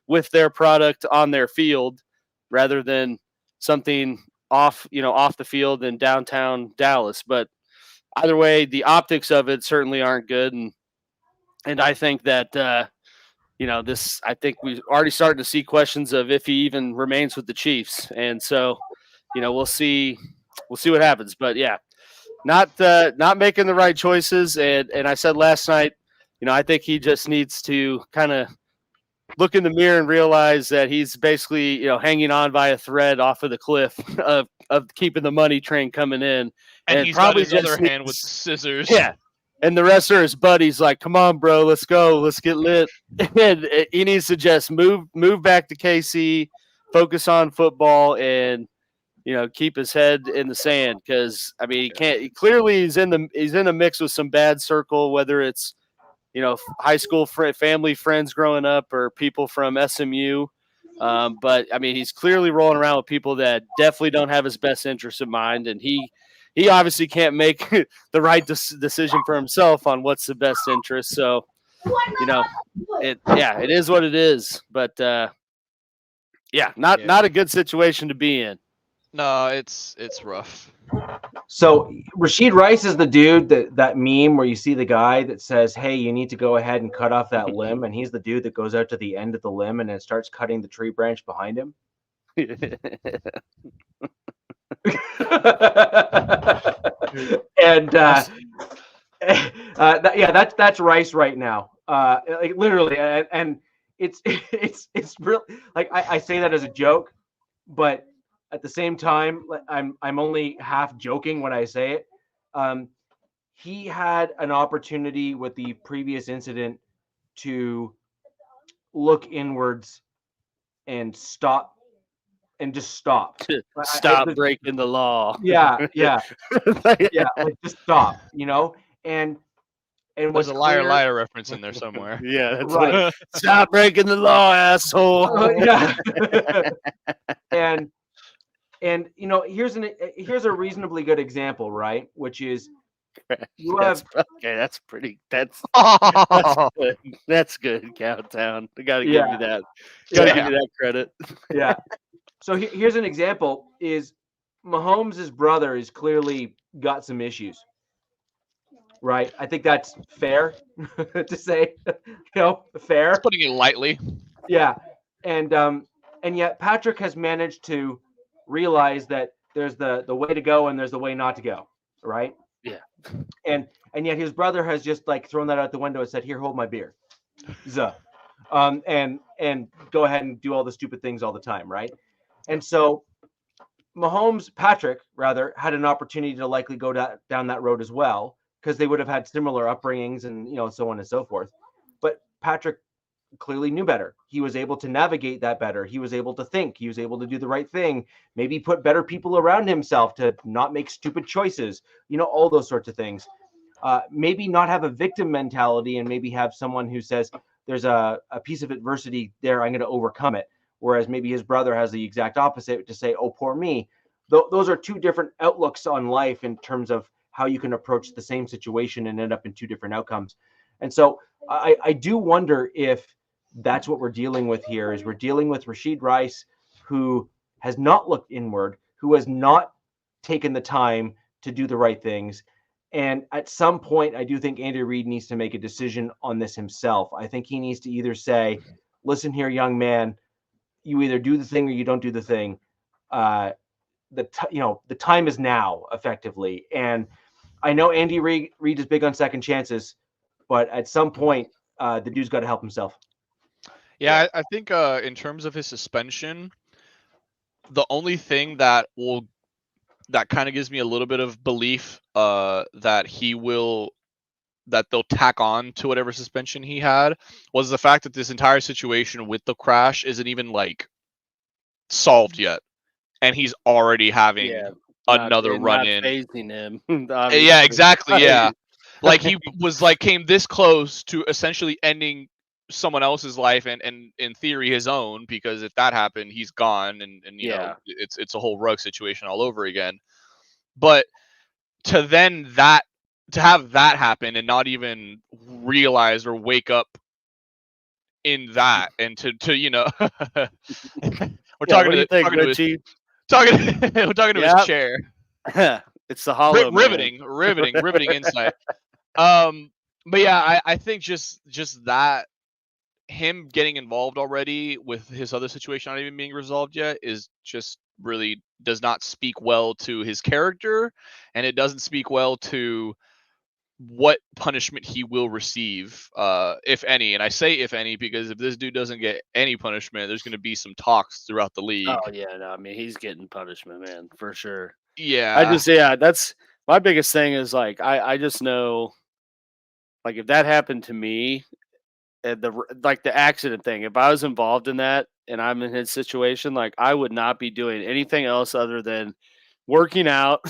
with their product on their field rather than something off the field in downtown Dallas. But either way, the optics of it certainly aren't good. And I think that, I think we've already started to see questions of if he even remains with the Chiefs. And so, we'll see what happens. But yeah, not making the right choices. And I said last night, I think he just needs to kind of look in the mirror and realize that he's basically, hanging on by a thread off of the cliff of keeping the money train coming in. And he's probably got his other hand with scissors. Yeah. And the rest are his buddies like, come on, bro, let's go. Let's get lit. And he needs to just move back to KC, focus on football, and, keep his head in the sand. Because, I mean, he's in the mix with some bad circle, whether it's, high school family friends growing up or people from SMU. But, I mean, he's clearly rolling around with people that definitely don't have his best interest in mind. And he obviously can't make the right decision for himself on what's the best interest. So, it is what it is. But, not a good situation to be in. No, it's rough. So Rashee Rice is the dude that meme where you see the guy that says, hey, you need to go ahead and cut off that limb. And he's the dude that goes out to the end of the limb and then starts cutting the tree branch behind him. And that's Rice right now. Like literally, and it's real. Like I say that as a joke, but at the same time, I'm only half joking when I say it. He had an opportunity with the previous incident to look inwards and stop. And just stop. Stop breaking the law. Yeah. Like, just stop. And there's a liar reference in there somewhere. Yeah, that's right. Stop breaking the law, asshole. Yeah. And here's a reasonably good example, right? Which is that's good, Cowtown. I gotta give you that. Give you that credit. Yeah. So here's an example: is Mahomes' brother is clearly got some issues, right? I think that's fair to say, fair. Just putting it lightly. Yeah, and yet Patrick has managed to realize that there's the way to go and there's the way not to go, right? Yeah. And yet his brother has just like thrown that out the window and said, "Here, hold my beer." And go ahead and do all the stupid things all the time, right? And so Patrick, had an opportunity to likely go down that road as well, because they would have had similar upbringings and so on and so forth. But Patrick clearly knew better. He was able to navigate that better. He was able to think. He was able to do the right thing. Maybe put better people around himself to not make stupid choices. All those sorts of things. Maybe not have a victim mentality and maybe have someone who says there's a piece of adversity there, I'm going to overcome it. Whereas maybe his brother has the exact opposite, to say, oh, poor me. Those are two different outlooks on life in terms of how you can approach the same situation and end up in two different outcomes. And so I do wonder if that's what we're dealing with here, is we're dealing with Rashid Rice, who has not looked inward, who has not taken the time to do the right things. And at some point, I do think Andy Reid needs to make a decision on this himself. I think he needs to either say, listen here, young man, you either do the thing or you don't do the thing. The time is now, effectively. And I know Andy Reid is big on second chances, but at some point, the dude's got to help himself. Yeah, I think in terms of his suspension, the only thing that kind of gives me a little bit of belief that they'll tack on to whatever suspension he had was the fact that this entire situation with the crash isn't even like solved yet, and he's already having another run in. Phasing him. Yeah, exactly. Yeah, like he was came this close to essentially ending someone else's life and in theory his own, because if that happened, he's gone, and you know it's a whole rug situation all over again. But to have that happen and not even realize or wake up in that, and to we're talking to his chair. It's the hollow riveting insight. But yeah, I think just that him getting involved already with his other situation not even being resolved yet is just really does not speak well to his character, and it doesn't speak well to what punishment he will receive, if any. And I say if any because if this dude doesn't get any punishment, there's going to be some talks throughout the league. Oh yeah, no, I mean he's getting punishment, man, for sure. Yeah, that's my biggest thing is I just know, if that happened to me, the accident thing, if I was involved in that and I'm in his situation, I would not be doing anything else other than working out,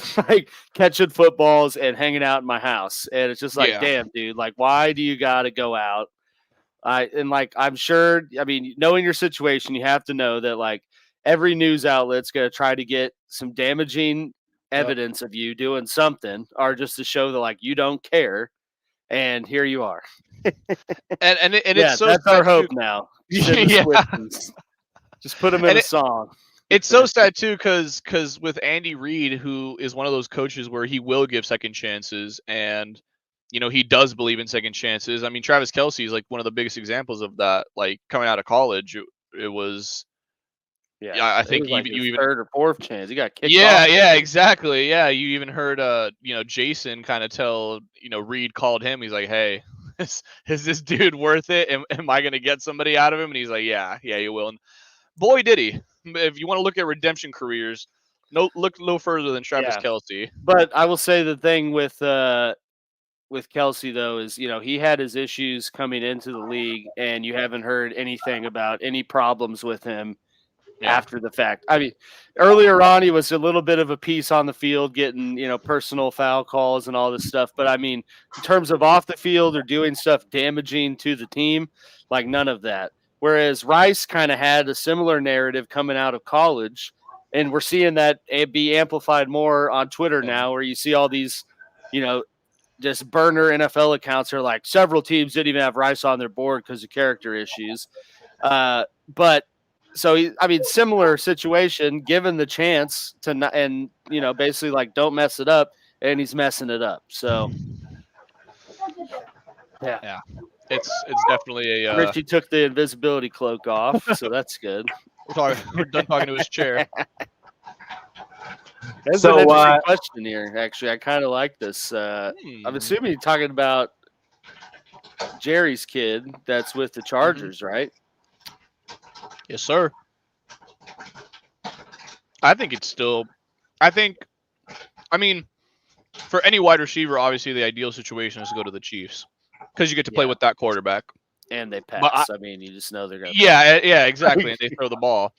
catching footballs and hanging out in my house. And it's just damn, dude, why do you got to go out? I'm sure, I mean, knowing your situation, you have to know that every news outlet's going to try to get some damaging evidence of you doing something, or just to show that you don't care. And here you are. and it's so that's our hope now. Just put him in a song. It's so sad too, because with Andy Reid, who is one of those coaches where he will give second chances, and he does believe in second chances. I mean, Travis Kelce is one of the biggest examples of that. Coming out of college, it was. Yeah, I think you even third or fourth chance. He got kicked off. Yeah, exactly. Yeah, you even heard Jason kind of tell Reid called him. He's like, hey, is this dude worth it? Am I gonna get somebody out of him? And he's like, yeah, you will. And boy, did he! If you want to look at redemption careers, look no further than Travis Kelce. But I will say the thing with Kelce though is he had his issues coming into the league, and you haven't heard anything about any problems with him. After the fact. I mean, earlier on, he was a little bit of a piece on the field, getting, personal foul calls and all this stuff. But I mean, in terms of off the field or doing stuff damaging to the team, none of that. Whereas Rice kind of had a similar narrative coming out of college, and we're seeing that be amplified more on Twitter now, where you see all these, just burner NFL accounts are several teams didn't even have Rice on their board because of character issues. But so, similar situation, given the chance to not, and, basically don't mess it up, and he's messing it up. So, yeah, it's definitely a. Richie took the invisibility cloak off, so that's good. We're done talking to his chair. That's an interesting question here. Actually, I kind of like this. I'm assuming you're talking about Jerry's kid that's with the Chargers, right? Yes, sir. I think it's still. I mean, for any wide receiver, obviously the ideal situation is to go to the Chiefs because you get to play with that quarterback. And they pass. I mean, you just know they're going to Yeah, exactly. And they throw the ball.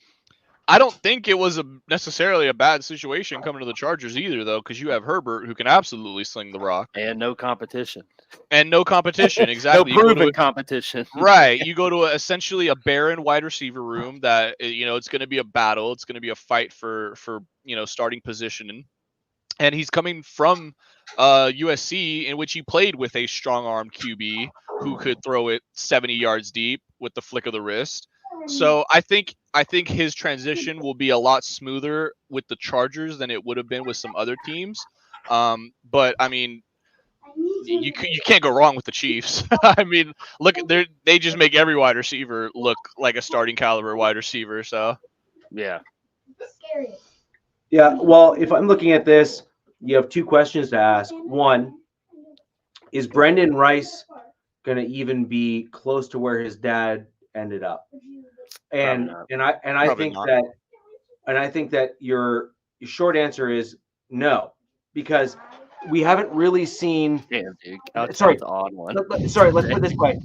I don't think it was necessarily a bad situation coming to the Chargers either, though, because you have Herbert, who can absolutely sling the rock. And no competition. Exactly. No proven competition. Right. You go to essentially a barren wide receiver room that, it's going to be a battle. It's going to be a fight for starting position. And he's coming from USC, in which he played with a strong-arm QB who could throw it 70 yards deep with the flick of the wrist. So I think his transition will be a lot smoother with the Chargers than it would have been with some other teams. But I mean, you can't go wrong with the Chiefs. I mean, look, they just make every wide receiver look like a starting caliber wide receiver. So yeah. Yeah. Well, if I'm looking at this, you have two questions to ask. One, is Brendan Rice going to even be close to where his dad ended up? And I think that your short answer is no, because we haven't really seen. Damn, dude. Sorry, the odd one. Sorry, let's put it this way.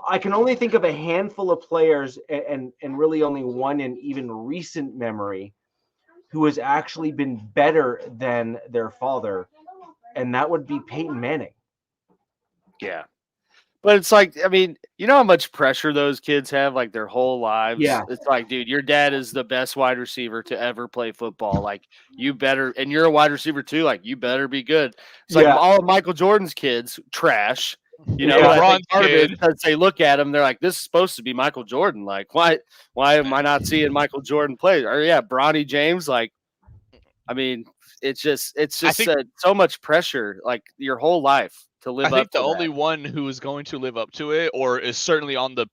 I can only think of a handful of players, and really only one in even recent memory, who has actually been better than their father, and that would be Peyton Manning. Yeah. But it's like, I mean, you know how much pressure those kids have, like, their whole lives? Yeah. It's like, dude, your dad is the best wide receiver to ever play football. Like, you better, and you're a wide receiver too, like, you better be good. It's like all of Michael Jordan's kids, trash. Because they look at him, they're like, this is supposed to be Michael Jordan. Like, why am I not seeing Michael Jordan play? Or, Bronny James, like, I mean, it's just so much pressure, like, your whole life. I think the only one who is going to live up to it, or is certainly on the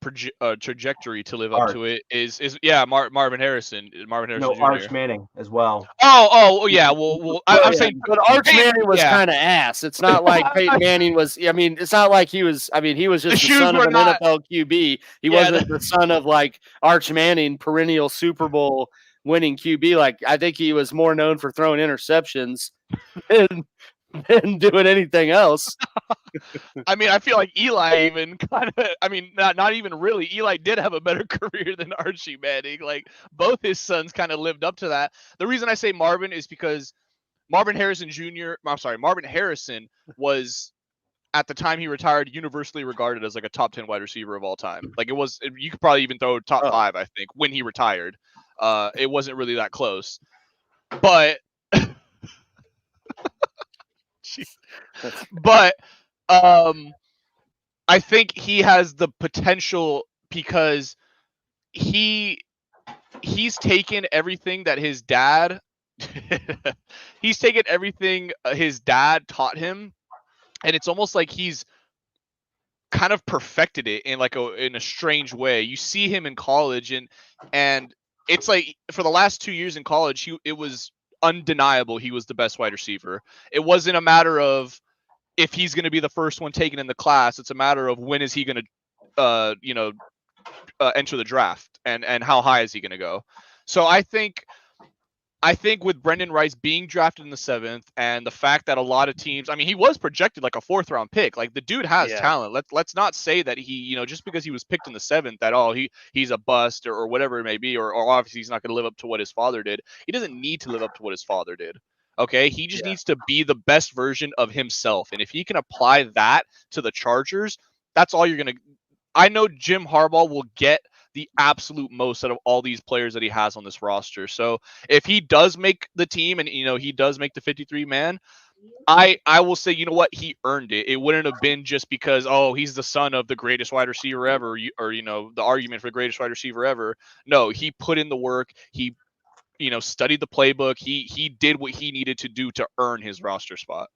trajectory to live up to it, is Marvin Harrison. No, Jr. Arch Manning as well. Oh yeah. Well, I'm saying, but Arch Manning was kind of ass. It's not like Peyton Manning was. I mean, it's not like he was. I mean, he was just the son of an NFL QB. He wasn't the son of like Arch Manning, perennial Super Bowl winning QB. Like, I think he was more known for throwing interceptions than doing anything else. I mean, I feel like Eli even kind of, I mean, not even really. Eli did have a better career than Archie Manning. Like, both his sons kind of lived up to that. The reason I say Marvin is because Marvin Harrison was, at the time he retired, universally regarded as like a top 10 wide receiver of all time. Like, you could probably even throw top 5, I think, when he retired. It wasn't really that close. But I think he has the potential because he's taken everything that his dad taught him, and it's almost like he's kind of perfected it in in a strange way. You see him in college, and it's like for the last 2 years in college, it was undeniable he was the best wide receiver. It wasn't a matter of if he's going to be the first one taken in the class. It's a matter of when is he going to, enter the draft and how high is he going to go. So I think with Brendan Rice being drafted in the 7th and the fact that a lot of teams, I mean, he was projected like a 4th round pick. Like, the dude has talent. Let's not say that he, just because he was picked in the 7th that, he's a bust or whatever it may be, or obviously he's not going to live up to what his father did. He doesn't need to live up to what his father did. Okay, he just needs to be the best version of himself. And if he can apply that to the Chargers, that's all you're going to – I know Jim Harbaugh will get the absolute most out of all these players that he has on this roster. So if he does make the team and, he does make the 53-man, I will say, you know what? He earned it. It wouldn't have been just because, he's the son of the greatest wide receiver ever or the argument for the greatest wide receiver ever. No, he put in the work. He studied the playbook. He did what he needed to do to earn his roster spot.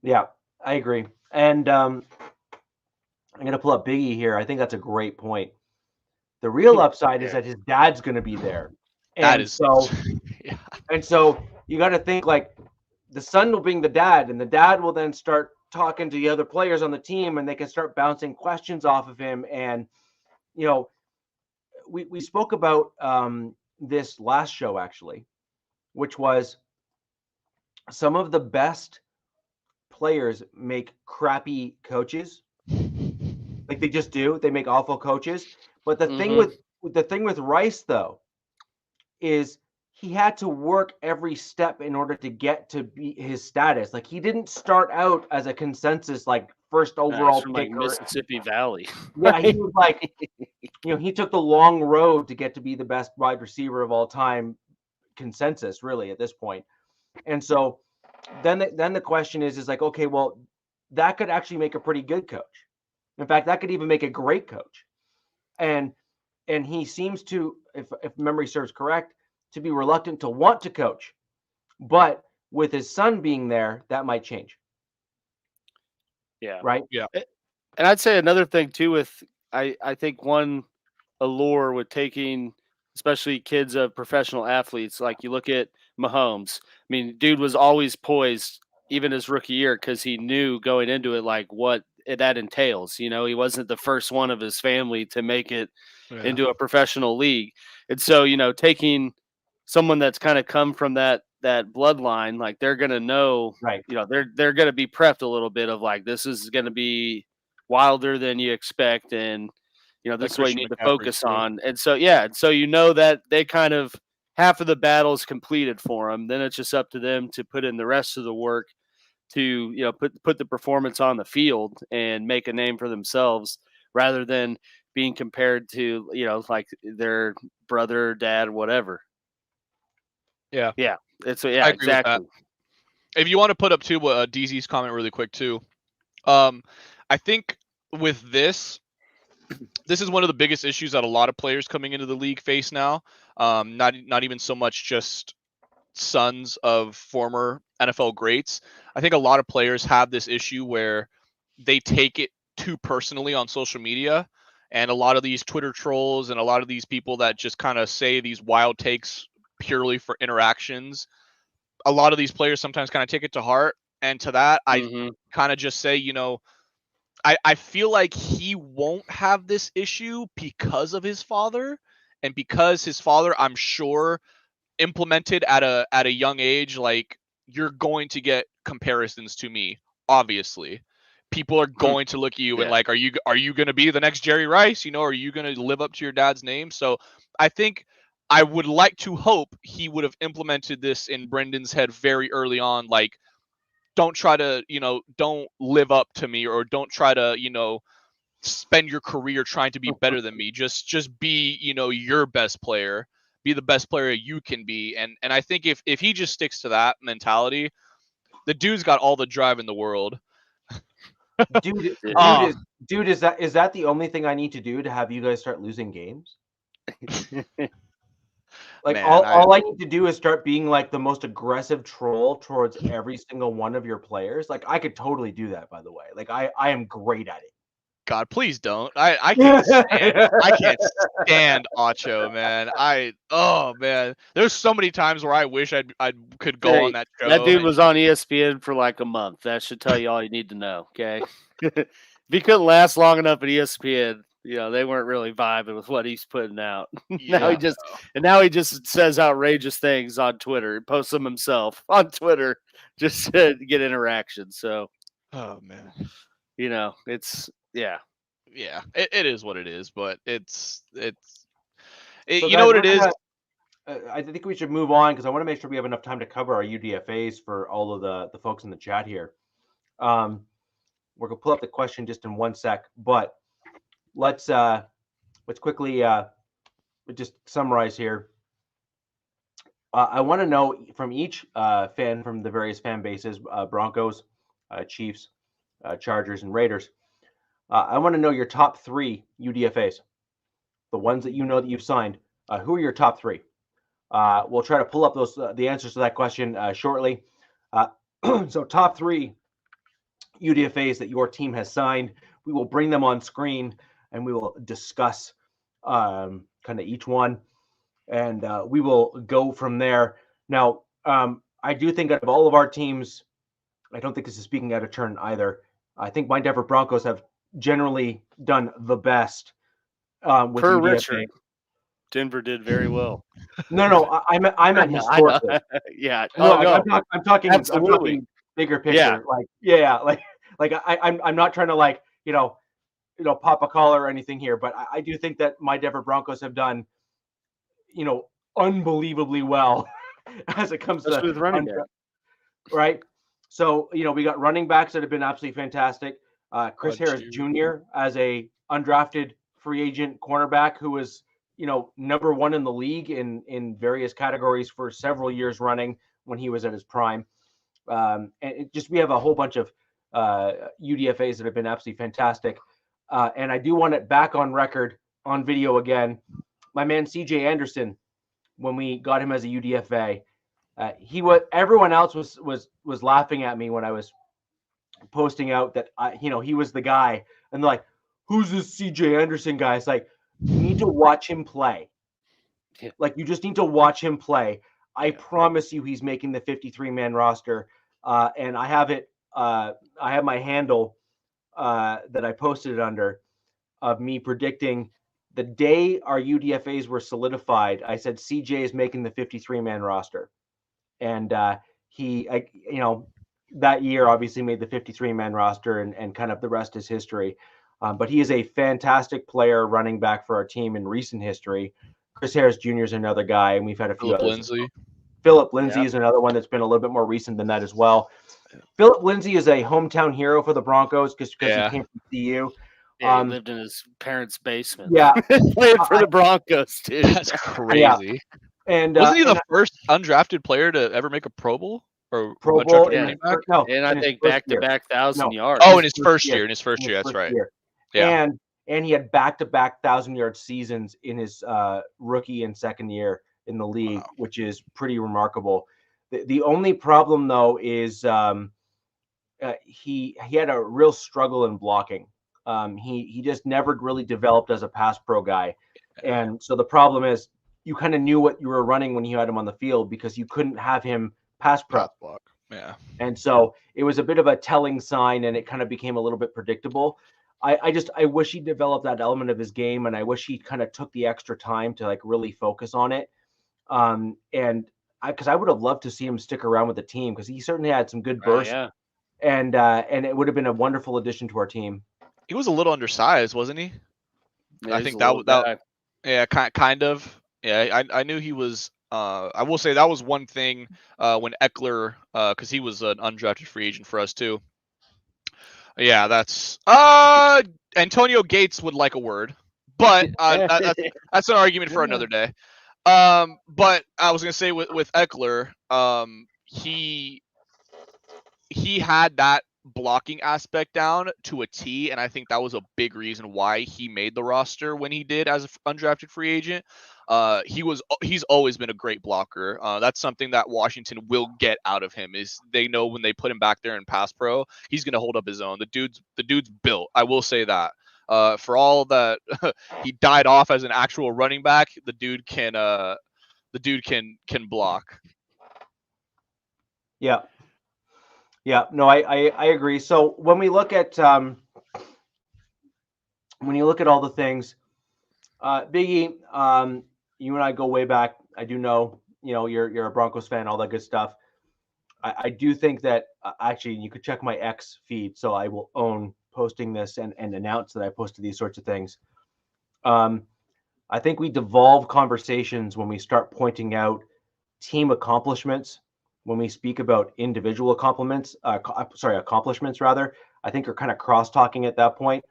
Yeah, I agree. And I'm going to pull up Biggie here. I think that's a great point. The real upside is that his dad's going to be there. And so you got to think like the son will bring the dad, and the dad will then start talking to the other players on the team, and they can start bouncing questions off of him. And, we spoke about this last show, actually, which was some of the best players make crappy coaches. Like they just do. They make awful coaches. But the thing with Rice though is he had to work every step in order to get to be his status. Like he didn't start out as a consensus like first overall from pick like Mississippi Valley. Yeah, he was like, he took the long road to get to be the best wide receiver of all time, consensus really at this point. And so then the question is like, okay, well, that could actually make a pretty good coach. In fact, that could even make a great coach. And he seems to, if memory serves correct, to be reluctant to want to coach. But with his son being there, that might change. Yeah. Right? Yeah. And I'd say another thing too with I think one allure with taking especially kids of professional athletes, like you look at Mahomes. I mean, dude was always poised even his rookie year because he knew going into it like what that entails. He wasn't the first one of his family to make it into a professional league. And so, taking someone that's kind of come from that bloodline, like they're going to know, right. They're going to be prepped a little bit of like, this is going to be wilder than you expect. And, this is what you need to focus on. And so, that they kind of half of the battle is completed for them. Then it's just up to them to put in the rest of the work to, put the performance on the field and make a name for themselves rather than being compared to, like their brother, dad, whatever. Yeah. Yeah. I agree exactly. With that. If you want to put up too, DZ's comment really quick too. I think with this is one of the biggest issues that a lot of players coming into the league face now. Not even so much just sons of former NFL greats. I think a lot of players have this issue where they take it too personally on social media, and a lot of these Twitter trolls and a lot of these people that just kind of say these wild takes purely for interactions. A lot of these players sometimes kind of take it to heart, and to that, I kind of just say, I feel like he won't have this issue because of his father, and because his father, I'm sure, implemented at a young age, like, you're going to get comparisons to me. Obviously, people are going to look at you and like, are you going to be the next Jerry Rice? Are you going to live up to your dad's name? So I think I would like to hope he would have implemented this in Brendan's head very early on, like, don't try to, don't live up to me, or don't try to, spend your career trying to be better than me. Just be, your best player, be the best player you can be. And I think if he just sticks to that mentality, the dude's got all the drive in the world. Dude, is that the only thing I need to do to have you guys start losing games? Like, man, all I need to do is start being like the most aggressive troll towards every single one of your players. Like, I could totally do that, by the way. Like, I am great at it. God, please don't. I can't stand Acho, man. Oh man. There's so many times where I wish I could go on that show. That dude was on ESPN for like a month. That should tell you all you need to know. Okay. If he couldn't last long enough at ESPN, they weren't really vibing with what he's putting out. Now he just says outrageous things on Twitter, posts them himself on Twitter just to get interaction. So, oh man, it's yeah, it is what it is, but it's so you know what it is. I think we should move on because I want to make sure we have enough time to cover our UDFAs for all of the folks in the chat here. We're gonna pull up the question just in one sec, but let's quickly just summarize here. I want to know from each fan from the various fan bases, Broncos, Chiefs, Chargers, and Raiders. I want to know your top 3 UDFAs, the ones that that you've signed. Who are your top 3? We'll try to pull up the answers to that question shortly. So top 3 UDFAs that your team has signed. We will bring them on screen and we will discuss kind of each one, and we will go from there. Now, I do think out of all of our teams, I don't think this is speaking out of turn either. I think my Denver Broncos have generally done the best with per UDFA. Richard. Denver did very well. No, I meant historically. Yeah. No, no. I'm talking Absolutely. bigger picture. Yeah. I'm not trying to pop a collar or anything here, but I do think that my Denver Broncos have done, unbelievably well as it comes Especially with running back. Right. So, we got running backs that have been absolutely fantastic. Chris Harris Jr. as a undrafted free agent cornerback who was, number one in the league in various categories for several years running when he was at his prime. And we have a whole bunch of UDFAs that have been absolutely fantastic. And I do want it back on record on video again. My man CJ Anderson, when we got him as a UDFA, everyone else was laughing at me when I was posting out that he was the guy, and they're like, who's this CJ Anderson guy? It's like, you need to watch him play. Yeah. Like, you just need to watch him play. I promise you he's making the 53-man roster. And I have it. I have my handle that I posted it under of me predicting the day our UDFAs were solidified. I said CJ is making the 53-man roster. And that year obviously made the 53-man roster, and kind of the rest is history. But he is a fantastic player, running back for our team in recent history. Chris Harris Jr. is another guy, and we've had a few others. Philip Lindsay is another one that's been a little bit more recent than that as well. Philip Lindsay is a hometown hero for the Broncos because he came from CU. Yeah, he lived in his parents' basement. Yeah, playing for the Broncos, dude. That's crazy. Yeah. And wasn't he the first undrafted player to ever make a Pro Bowl? Or Pro Bowl? And I think back-to-back 1,000 yards. Oh, in his first year. That's right. Yeah. And he had back-to-back 1,000-yard seasons in his rookie and second year in the league, which is pretty remarkable. The only problem, though, is he had a real struggle in blocking. He just never really developed as a pass pro guy. And so the problem is you kind of knew what you were running when you had him on the field because you couldn't have him pass pro. Block. Yeah. And so it was a bit of a telling sign, and it kind of became a little bit predictable. I wish he developed that element of his game, and I wish he kind of took the extra time to really focus on it. Because I would have loved to see him stick around with the team because he certainly had some good bursts. And it would have been a wonderful addition to our team. He was a little undersized, wasn't he? Yeah, I think that yeah, kind of. Yeah, I knew he was. I will say that was one thing when Eckler, because he was an undrafted free agent for us too. Yeah, that's Antonio Gates would like a word, but that's an argument for another day. But I was gonna say with Eckler, he had that blocking aspect down to a T, and I think that was a big reason why he made the roster when he did as an undrafted free agent. He's always been a great blocker. That's something that Washington will get out of him, is they know when they put him back there in pass pro, he's going to hold up his own. The dude's built. I will say that. For all that he died off as an actual running back, the dude can block. Yeah. Yeah, no, I agree. So when we look at all the things, Biggie, you and I go way back. I do know, you're a Broncos fan, all that good stuff. I do think that actually you could check my X feed, so I will own posting this and announce that I posted these sorts of things. I think we devolve conversations when we start pointing out team accomplishments. When we speak about individual accomplishments rather, I think you're kind of cross-talking at that point,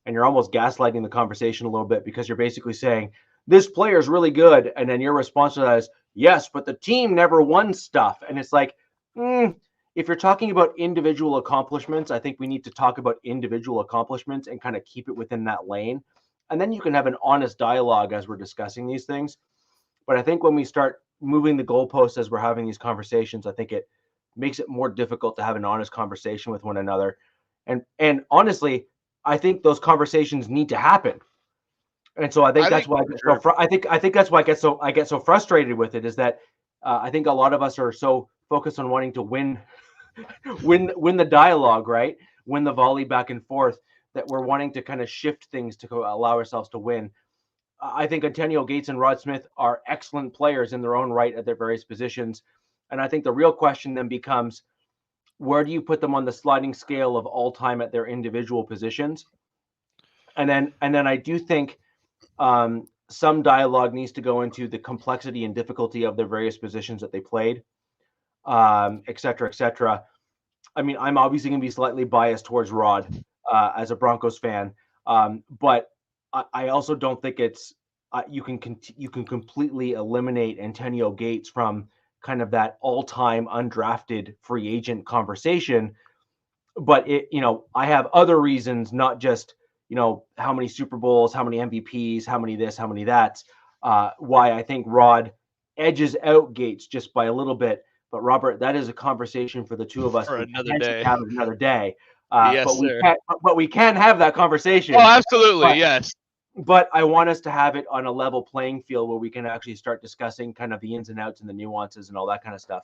and you're almost gaslighting the conversation a little bit because you're basically saying this player is really good, and then your response to that is yes, but the team never won stuff. And it's like, if you're talking about individual accomplishments, I think we need to talk about individual accomplishments and kind of keep it within that lane, and then you can have an honest dialogue as we're discussing these things. But I think when we start moving the goalposts as we're having these conversations, I think it makes it more difficult to have an honest conversation with one another. And honestly, I think those conversations need to happen. And so I think that's why I think that's why I get so frustrated with it, is that I think a lot of us are so focused on wanting to win the dialogue, right? Win the volley back and forth, that we're wanting to kind of shift things to allow ourselves to win. I think Antonio Gates and Rod Smith are excellent players in their own right at their various positions. And I think the real question then becomes, where do you put them on the sliding scale of all time at their individual positions? And then I do think some dialogue needs to go into the complexity and difficulty of their various positions that they played, et cetera, et cetera. I mean, I'm obviously going to be slightly biased towards Rod as a Broncos fan, but I also don't think it's you can completely eliminate Antonio Gates from kind of that all-time undrafted free agent conversation. But I have other reasons, not just how many Super Bowls, how many MVPs, how many this, how many that. Why I think Rod edges out Gates just by a little bit. But Robert, that is a conversation for the two of us for another day. Have another day. Yes, but we can have that conversation. Oh, absolutely, yes. But I want us to have it on a level playing field where we can actually start discussing kind of the ins and outs and the nuances and all that kind of stuff.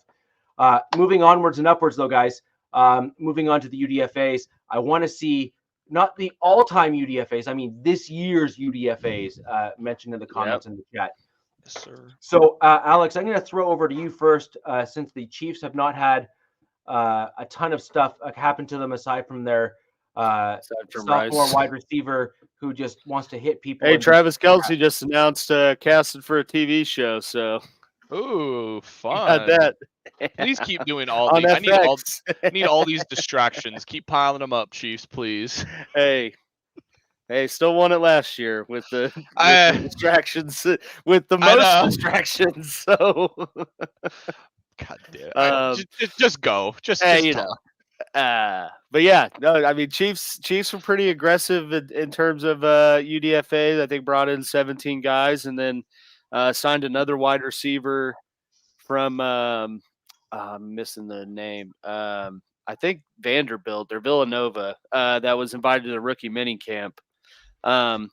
Moving onwards and upwards, though, guys. Moving on to the UDFAs, I want to see not the all-time UDFAs. I mean, this year's UDFAs mentioned in the comments in the chat. Yes, sir. So, Alex, I'm going to throw over to you first, since the Chiefs have not had a ton of stuff happen to them aside from their sophomore wide receiver who just wants to hit people. Hey, Travis Kelce just announced casting for a TV show. So, ooh, fun! Got that. Please keep doing all these. I need all these distractions. Keep piling them up, Chiefs, please. Hey, still won it last year with the distractions, with the most distractions. So, God damn, just go. Just but yeah, no, I mean Chiefs were pretty aggressive in terms of UDFA. I think brought in 17 guys and then signed another wide receiver from I'm missing the name. I think Vanderbilt or Villanova that was invited to the rookie mini camp. But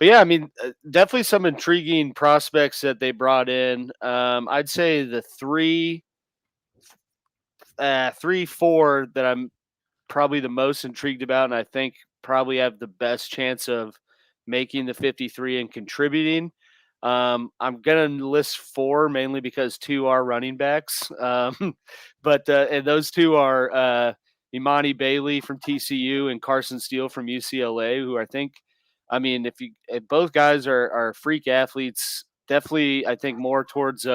yeah, I mean, definitely some intriguing prospects that they brought in. I'd say the 4 that I'm probably the most intrigued about, and I think probably have the best chance of making the 53 and contributing. I'm going to list 4 mainly because 2 are running backs. But and those 2 are Imani Bailey from TCU and Carson Steele from UCLA, who I think, I mean, if both guys are freak athletes, definitely I think more towards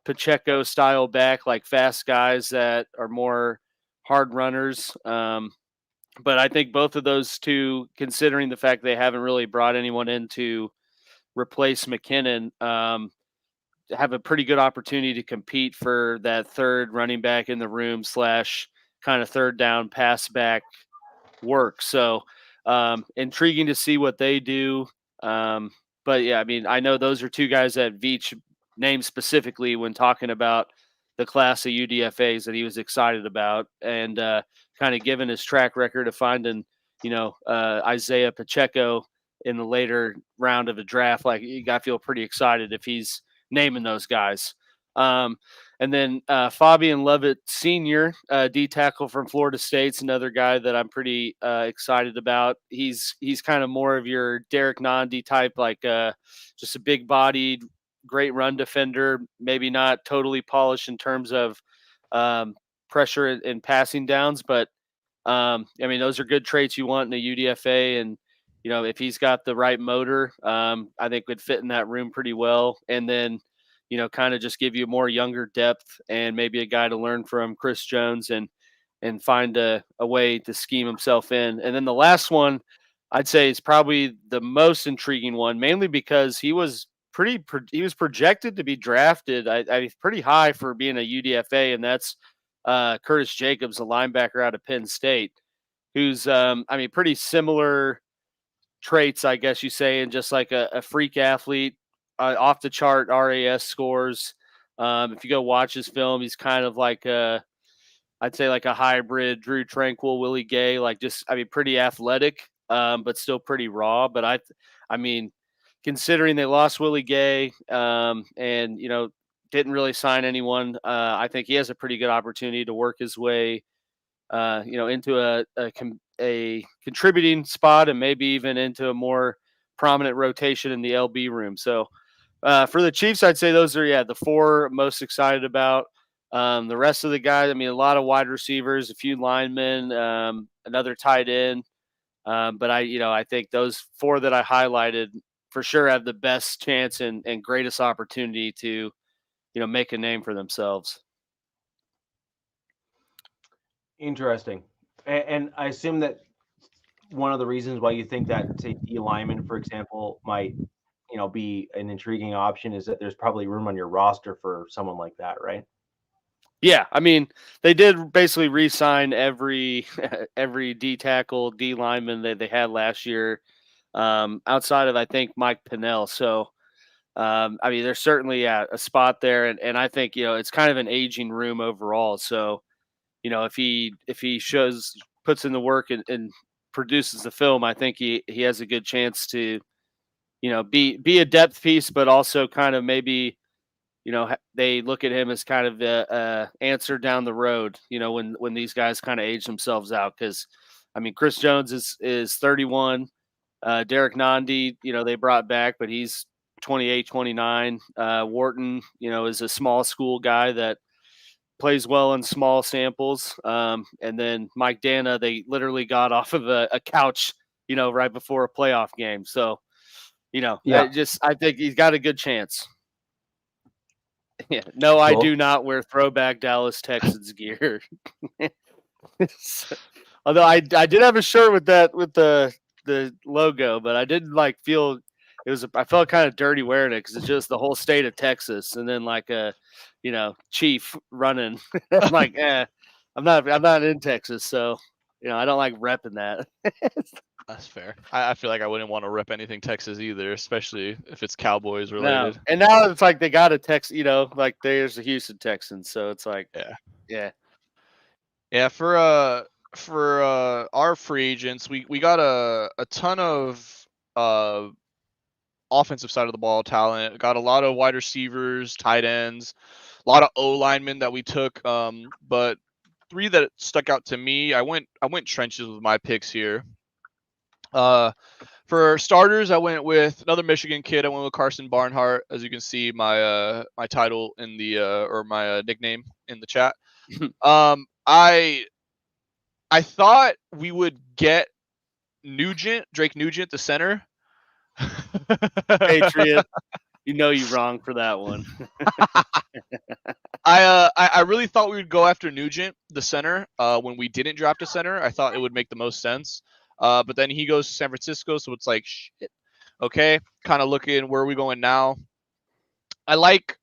Pacheco style back, like fast guys that are more hard runners. But I think both of those 2, considering the fact they haven't really brought anyone in to replace McKinnon, have a pretty good opportunity to compete for that third running back in the room / kind of third down pass back work. So intriguing to see what they do. But yeah, I mean, I know those are 2 guys that Veach named specifically when talking about the class of UDFAs that he was excited about, and kind of given his track record of finding, Isaiah Pacheco in the later round of a draft. Like, you got to feel pretty excited if he's naming those guys. And then Fabian Lovett Sr., D tackle from Florida State's another guy that I'm pretty excited about. He's kind of more of your Derek Nandi type, like just a big bodied, great run defender, maybe not totally polished in terms of pressure and passing downs, but I mean, those are good traits you want in a UDFA. And, if he's got the right motor, I think would fit in that room pretty well. And then, kind of just give you more younger depth and maybe a guy to learn from, Chris Jones, and find a way to scheme himself in. And then the last one I'd say is probably the most intriguing one, mainly because he was projected to be drafted I pretty high for being a UDFA, and that's Curtis Jacobs, a linebacker out of Penn State, who's pretty similar traits, I guess you say, and just like a freak athlete, off the chart RAS scores. If you go watch his film, he's kind of like I'd say like a hybrid Drew Tranquil, Willie Gay, like just pretty athletic, but still pretty raw. But I mean, considering they lost Willie Gay, and didn't really sign anyone, I think he has a pretty good opportunity to work his way, into a contributing spot, and maybe even into a more prominent rotation in the LB room. So for the Chiefs, I'd say those are the four most excited about. The rest of the guys, I mean, a lot of wide receivers, a few linemen, another tight end. But I think those four that I highlighted for sure have the best chance and greatest opportunity to, make a name for themselves. Interesting. And I assume that one of the reasons why you think that, say, D lineman, for example, might, be an intriguing option is that there's probably room on your roster for someone like that, right? Yeah, I mean, they did basically re-sign every D tackle, D lineman that they had last year, outside of, I think, Mike Pinnell. So, I mean, there's certainly a spot there, and I think it's kind of an aging room overall. So, if he puts in the work and produces the film, I think he has a good chance to be a depth piece, but also kind of maybe they look at him as kind of the answer down the road. When these guys kind of age themselves out, because I mean Chris Jones is 31, Derek Nandi they brought back, but he's 28, 29. Wharton is a small school guy that plays well in small samples. And then Mike Dana, they literally got off of a couch, right before a playoff game. So, I think he's got a good chance. Yeah. No, cool. I do not wear throwback Dallas Texans gear. Although I did have a shirt with the logo, but I didn't feel I felt kind of dirty wearing it because it's just the whole state of Texas, and then a chief running. I'm like, I'm not in Texas, so I don't like repping that. That's fair. I feel like I wouldn't want to rep anything Texas either, especially if it's Cowboys related. No. And now it's like they got a Texas, there's the Houston Texans, so it's like, yeah. For our free agents, we got a ton of offensive side of the ball talent. Got a lot of wide receivers, tight ends, a lot of O linemen that we took. But three that stuck out to me, I went trenches with my picks here. For starters, I went with another Michigan kid. I went with Carson Barnhart. As you can see, my title in the or my nickname in the chat. I thought we would get Drake Nugent, the center. Patriot, you're wrong for that one. I really thought we would go after Nugent, the center, when we didn't draft a center. I thought it would make the most sense. But then he goes to San Francisco, so it's like shit. Okay, kind of looking where are we going now. I like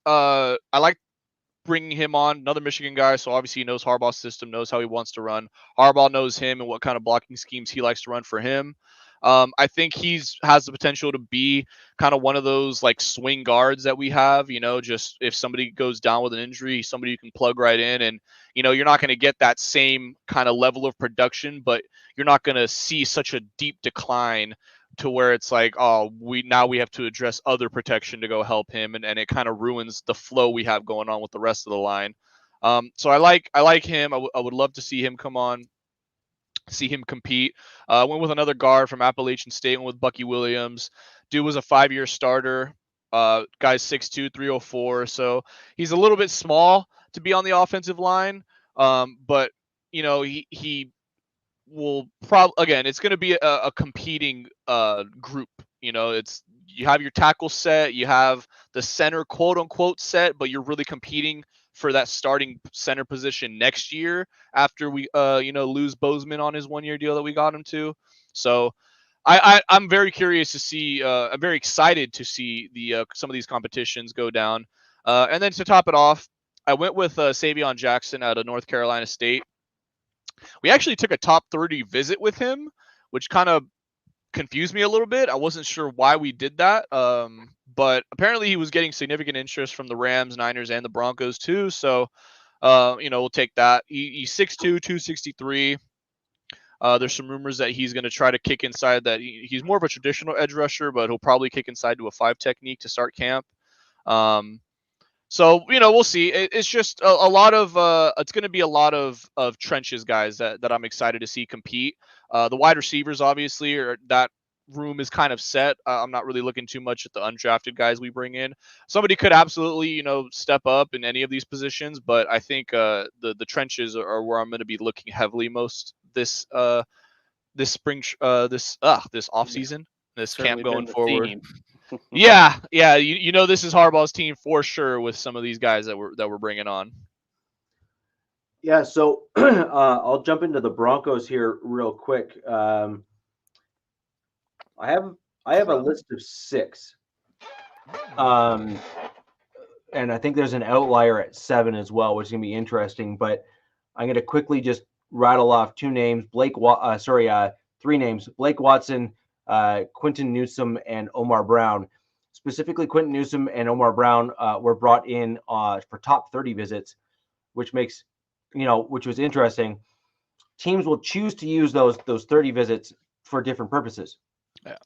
bringing him on, another Michigan guy, so obviously he knows Harbaugh's system, knows how he wants to run. Harbaugh knows him and what kind of blocking schemes he likes to run for him. I think has the potential to be kind of one of those swing guards that we have, just if somebody goes down with an injury, somebody you can plug right in, and you're not going to get that same kind of level of production, but you're not going to see such a deep decline to where it's like, oh, we have to address other protection to go help him, and it kind of ruins the flow we have going on with the rest of the line. So I like him. I would love to see him come on, see him compete. Went with another guard from Appalachian State, went with Bucky Williams. Dude was a 5-year starter. Guy's 6'2", 304. So he's a little bit small to be on the offensive line. But he will probably, again, it's going to be a competing group. You have your tackle set, you have the center quote unquote set, but you're really competing for that starting center position next year after we lose Bozeman on his 1-year deal that we got him to. So I'm very curious to see. I'm very excited to see some of these competitions go down. And then to top it off, I went with Savion Jackson out of North Carolina State. We actually took a top 30 visit with him, which kind of confused me a little bit. I wasn't sure why we did that. But apparently he was getting significant interest from the Rams, Niners, and the Broncos too. So, we'll take that. He's 6'2", 263. There's some rumors that he's going to try to kick inside that. He's more of a traditional edge rusher, but he'll probably kick inside to a 5 technique to start camp. So, we'll see. It's just a lot of it's going to be a lot of trenches guys that I'm excited to see compete. The wide receivers obviously are that room is kind of set. I'm not really looking too much at the undrafted guys we bring in. Somebody could absolutely, step up in any of these positions, but I think the trenches are where I'm going to be looking heavily most this spring, this off season, this Certainly camp going been the forward. theme. Yeah. This is Harbaugh's team for sure with some of these guys that we're bringing on. Yeah, so I'll jump into the Broncos here real quick. I have a list of 6, and I think there's an outlier at 7 as well, which is gonna be interesting. But I'm gonna quickly just rattle off 2 names: 3 names: Blake Watson, Quinton Newsome, and Omar Brown. Specifically, Quinton Newsome and Omar Brown were brought in for top 30 visits, which makes which was interesting. Teams will choose to use those 30 visits for different purposes. Yeah.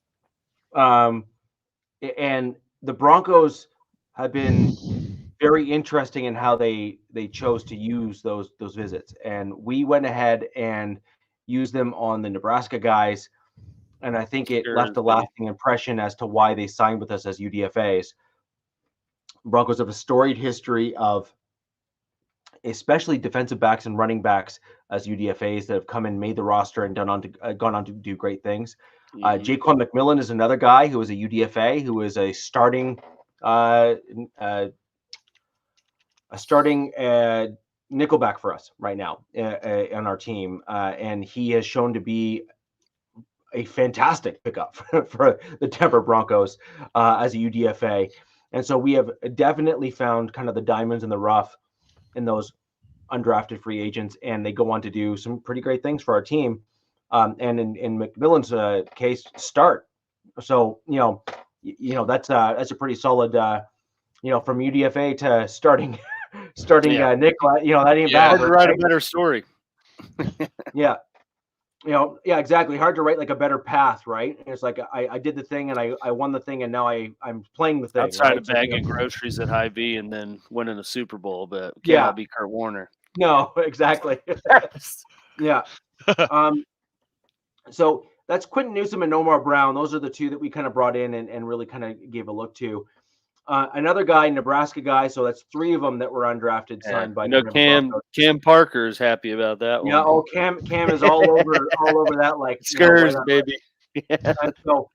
And the Broncos have been very interesting in how they chose to use those visits. And we went ahead and used them on the Nebraska guys. And I think it left a lasting impression as to why they signed with us as UDFAs. Broncos have a storied history of especially defensive backs and running backs as UDFAs that have come and made the roster and gone on to do great things. Jaquan McMillan is another guy who is a UDFA, who is a starting nickelback for us right now on our team, and he has shown to be a fantastic pickup for the Denver Broncos as a UDFA. And so we have definitely found kind of the diamonds in the rough in those undrafted free agents, and they go on to do some pretty great things for our team. And in McMillan's case, start. So that's a pretty solid. From UDFA to starting Nick. That ain't bad. Hard to write a better story. Yeah. Exactly. Hard to write like a better path, right? It's like I did the thing and I won the thing, and now I'm playing the thing. Outside of bagging groceries at Hy-Vee and then winning a Super Bowl, but cannot be Kurt Warner. No, exactly. Yeah. So that's Quinton Newsome and Omar Brown. Those are the 2 that we kind of brought in and really kind of gave a look to. Another guy, Nebraska guy. So that's 3 of them that were undrafted, signed by. Cam Parker is happy about that one. Yeah. Oh, Cam is all over that, like Skurs, baby. Yeah. And so,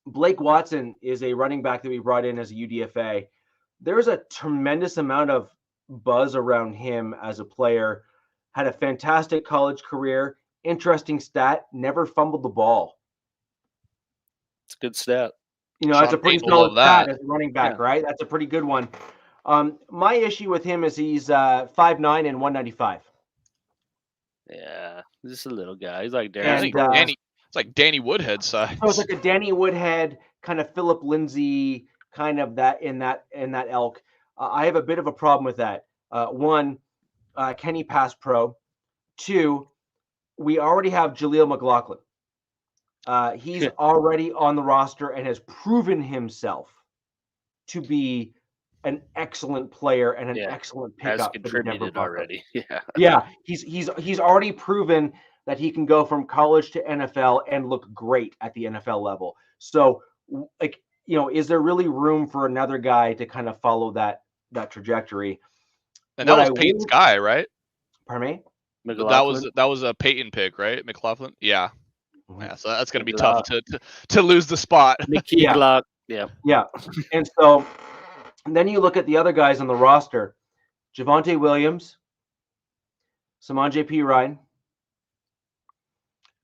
Blake Watson is a running back that we brought in as a UDFA. There's a tremendous amount of buzz around him as a player. Had a fantastic college career. Interesting stat: never fumbled the ball. It's a good stat. That's a pretty solid stat as a running back, right? That's a pretty good one. My issue with him is he's 5'9" and 195. Yeah, just a little guy. He's like Danny. It's like Danny Woodhead size. So it's like a Danny Woodhead, kind of Philip Lindsay, kind of that in that elk. I have a bit of a problem with that. 1, can he pass pro? 2, we already have Jaleel McLaughlin. He's already on the roster and has proven himself to be an excellent player and an excellent pickup. Has contributed already. Yeah. He's already proven that he can go from college to NFL and look great at the NFL level. So, is there really room for another guy to kind of follow that trajectory? And that was Peyton's guy, right? Pardon me? That was a Peyton pick, right? McLaughlin. Yeah. Yeah, so that's going to be tough to lose the spot. Yeah. And so then you look at the other guys on the roster: Javonte Williams, Symposium P. Ryan,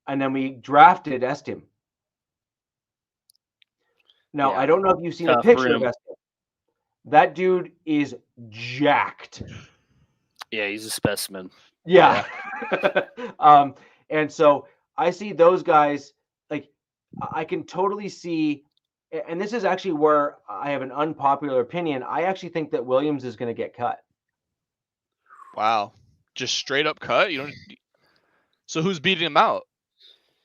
and then we drafted Estim. Now, I don't know if you've seen a picture of Estim. That dude is jacked. Yeah, he's a specimen. Yeah. And so I see those guys, like, I can totally see, and this is actually where I have an unpopular opinion. I actually think that Williams is going to get cut. Wow. Just straight up cut? So who's beating him out?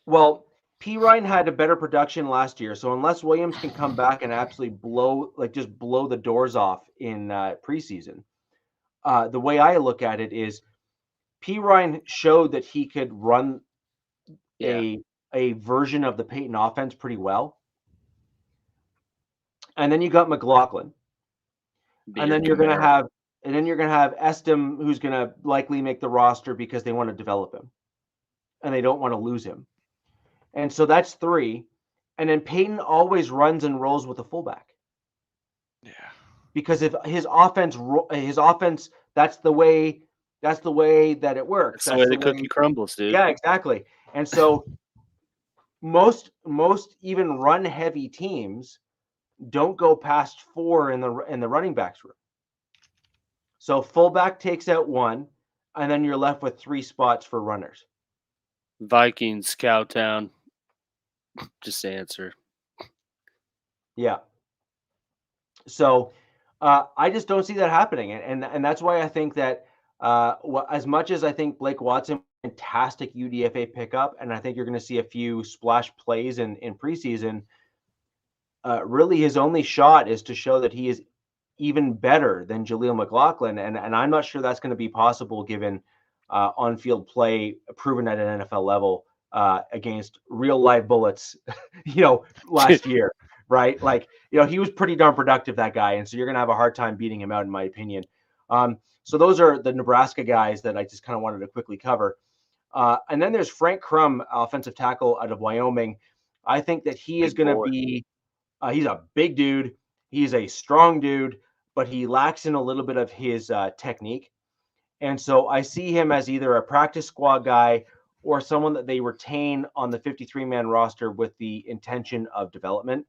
Well, P. Ryan had a better production last year. So unless Williams can come back and absolutely blow the doors off in preseason, the way I look at it is P. Ryan showed that he could run a a version of the Peyton offense pretty well. And then you got McLaughlin. And then you're going to have Estem, who's going to likely make the roster because they want to develop him and they don't want to lose him. And so that's 3. And then Peyton always runs and rolls with a fullback. Yeah. Because if his offense, that's the way that it works. That's the way the cookie crumbles, dude. Yeah, exactly. And so most even run heavy teams don't go past 4 in the running backs room. So fullback takes out 1, and then you're left with 3 spots for runners. Vikings, Cowtown. Just answer. Yeah. So I just don't see that happening, and that's why I think that as much as I think Blake Watson, fantastic UDFA pickup, and I think you're going to see a few splash plays in preseason. Really, his only shot is to show that he is even better than Jaleel McLaughlin, and I'm not sure that's going to be possible given on-field play proven at an NFL level against real live bullets, last year, right? Like, he was pretty darn productive, that guy, and so you're going to have a hard time beating him out, in my opinion. So those are the Nebraska guys that I just kind of wanted to quickly cover. And then there's Frank Crum, offensive tackle out of Wyoming. I think that he is going to be he's a big dude. He's a strong dude, but he lacks in a little bit of his technique. And so I see him as either a practice squad guy or someone that they retain on the 53-man roster with the intention of development.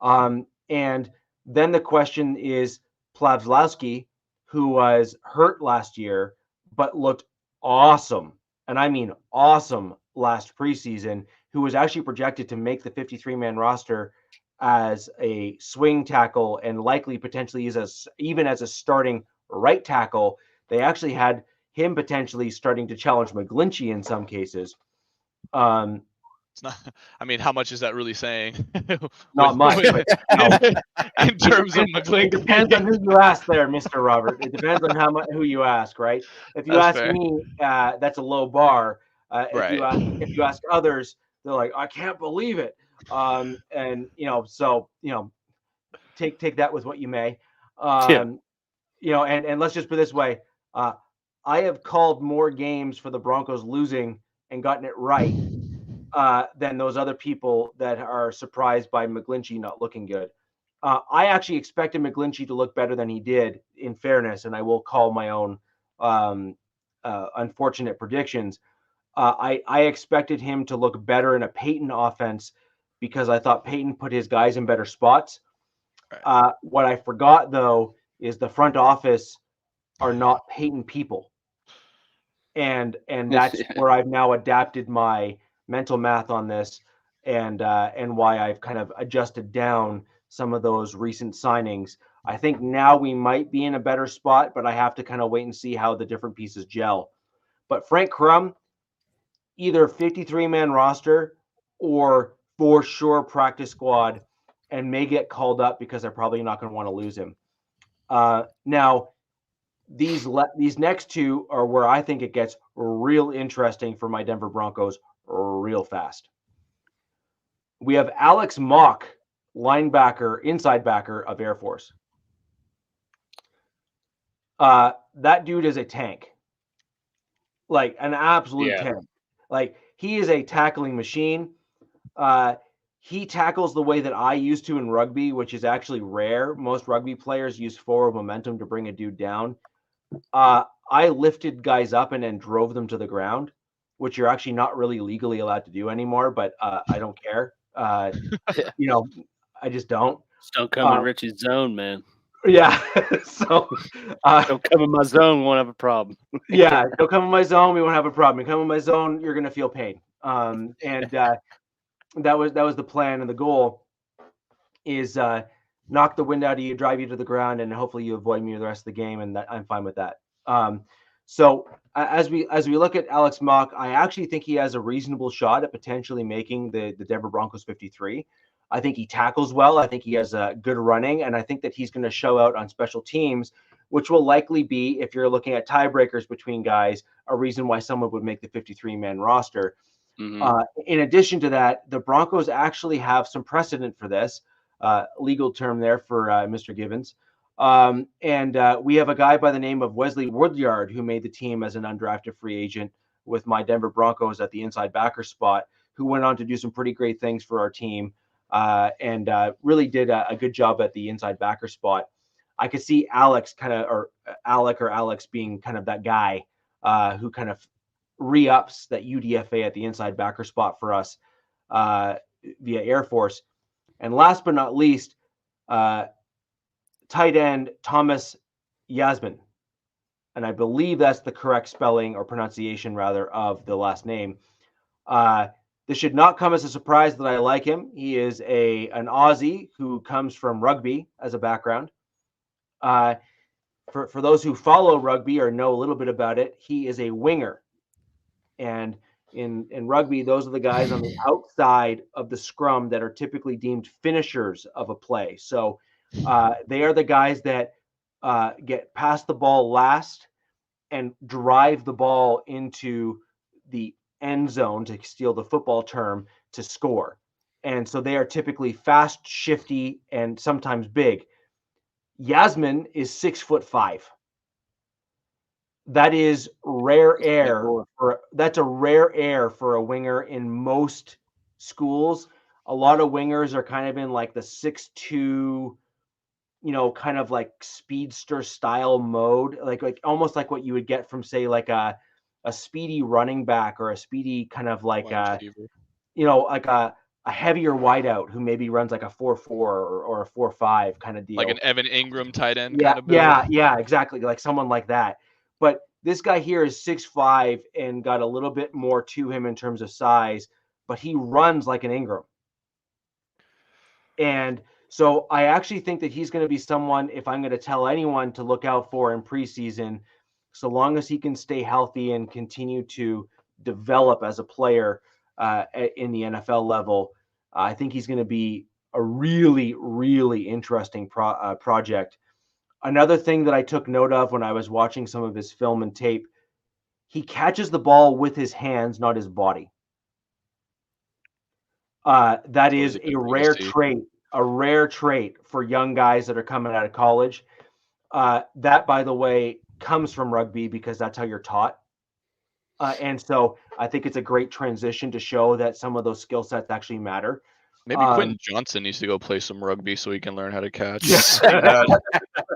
And then the question is Plavlowski, who was hurt last year, but looked awesome. And I mean awesome last preseason, who was actually projected to make the 53-man roster as a swing tackle and likely potentially even as a starting right tackle. They actually had him potentially starting to challenge McGlinchey in some cases. It's not. I mean, how much is that really saying? Not much. But, in terms of McGlinchey, it depends on who you ask there, Mr. Robert. It depends on who you ask, right? If you ask me, that's a low bar. Right. If you ask others, they're like, I can't believe it. Take that with what you may. And let's just put it this way. I have called more games for the Broncos losing and gotten it right than those other people that are surprised by McGlinchey not looking good. I actually expected McGlinchey to look better than he did, in fairness, and I will call my own unfortunate predictions. I expected him to look better in a Peyton offense because I thought Peyton put his guys in better spots. Right. What I forgot, though, is the front office are not Peyton people. And that's where I've now adapted my mental math on this and why I've kind of adjusted down some of those recent signings. I think now we might be in a better spot, but I have to kind of wait and see how the different pieces gel. But Frank Crum, either 53-man roster or for sure practice squad, and may get called up because they're probably not going to want to lose him. Now, these next two are where I think it gets real interesting for my Denver Broncos real fast. We have Alex Mock, linebacker, inside backer of Air Force. That dude is a tank. Like an absolute tank. Like, he is a tackling machine. He tackles the way that I used to in rugby, which is actually rare. Most rugby players use forward momentum to bring a dude down. I lifted guys up and then drove them to the ground, which you're actually not really legally allowed to do anymore, but I don't care. I just don't. Just don't come in Richie's zone, man. Yeah. So don't come in my zone, we won't have a problem. Yeah, don't come in my zone, we won't have a problem. You come in my zone, you're gonna feel pain. That was the plan, and the goal is knock the wind out of you, drive you to the ground, and hopefully you avoid me the rest of the game, and I'm fine with that. So as we look at Alex Mock, I actually think he has a reasonable shot at potentially making the Denver Broncos 53. I think he tackles well. I think he has a good running, and I think that he's going to show out on special teams, which will likely be, if you're looking at tiebreakers between guys, a reason why someone would make the 53-man roster. In addition to that, the Broncos actually have some precedent for this, legal term there for Mr. Givens. We have a guy by the name of Wesley Woodyard who made the team as an undrafted free agent with my Denver Broncos at the inside backer spot, who went on to do some pretty great things for our team and really did a good job at the inside backer spot. I could see Alex being kind of that guy who kind of re-ups that UDFA at the inside backer spot for us via Air Force. And last but not least, tight end Thomas Yasmin. And I believe that's the correct spelling or pronunciation, rather, of the last name. This should not come as a surprise that I like him. He is an Aussie who comes from rugby as a background. For those who follow rugby or know a little bit about it, he is a winger. And in rugby, those are the guys on the outside of the scrum that are typically deemed finishers of a play. So they are the guys that get past the ball last and drive the ball into the end zone, to steal the football term, to score. And so they are typically fast, shifty, and sometimes big. Yasmin is 6'5". That is rare air. That's a rare air for a winger in most schools. A lot of wingers are kind of in like the 6'2", kind of like speedster style mode, like almost like what you would get from, say, like a speedy running back or a speedy kind of like like a heavier wideout who maybe runs like a 4.4 or a 4.5 kind of deal, like an Evan Ingram tight end kind of build. Yeah, exactly, like someone like that. But this guy here is 6'5" and got a little bit more to him in terms of size, but he runs like an Ingram. And so I actually think that he's going to be someone, if I'm going to tell anyone to look out for in preseason, so long as he can stay healthy and continue to develop as a player in the NFL level, I think he's going to be a really, really interesting project. Another thing that I took note of when I was watching some of his film and tape, he catches the ball with his hands, not his body. That is a rare trait for young guys that are coming out of college. That, by the way, comes from rugby because that's how you're taught. And so I think it's a great transition to show that some of those skill sets actually matter. Maybe Quentin Johnson needs to go play some rugby so he can learn how to catch. Yeah.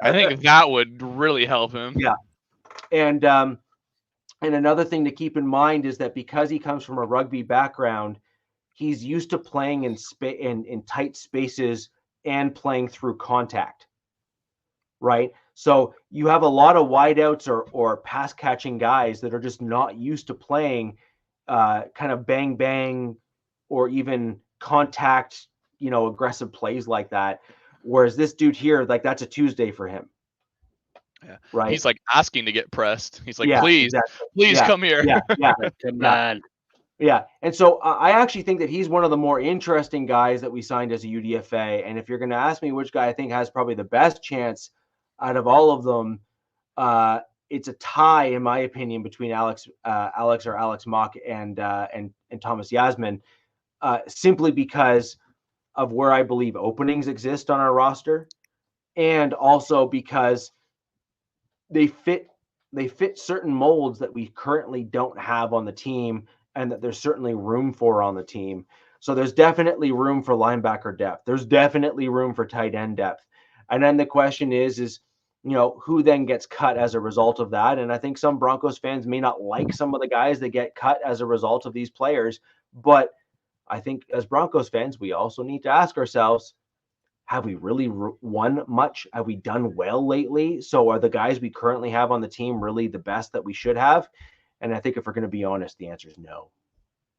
I think that would really help him. Yeah. And another thing to keep in mind is that because he comes from a rugby background, he's used to playing in tight spaces and playing through contact, right? So you have a lot of wideouts or pass catching guys that are just not used to playing kind of bang bang or even contact, aggressive plays like that. Whereas this dude here, like, that's a Tuesday for him. Yeah. Right. He's like asking to get pressed. He's like, please come here. Come on. Yeah. And so I actually think that he's one of the more interesting guys that we signed as a UDFA. And if you're going to ask me which guy I think has probably the best chance out of all of them, it's a tie, in my opinion, between Alex Mock and Thomas Yasmin, simply because of where I believe openings exist on our roster, and also because they fit certain molds that we currently don't have on the team, and that there's certainly room for on the team. So there's definitely room for linebacker depth. There's definitely room for tight end depth. And then the question is who then gets cut as a result of that? And I think some Broncos fans may not like some of the guys that get cut as a result of these players. But I think as Broncos fans, we also need to ask ourselves, have we really won much? Have we done well lately? So are the guys we currently have on the team really the best that we should have? And I think if we're going to be honest, the answer is no.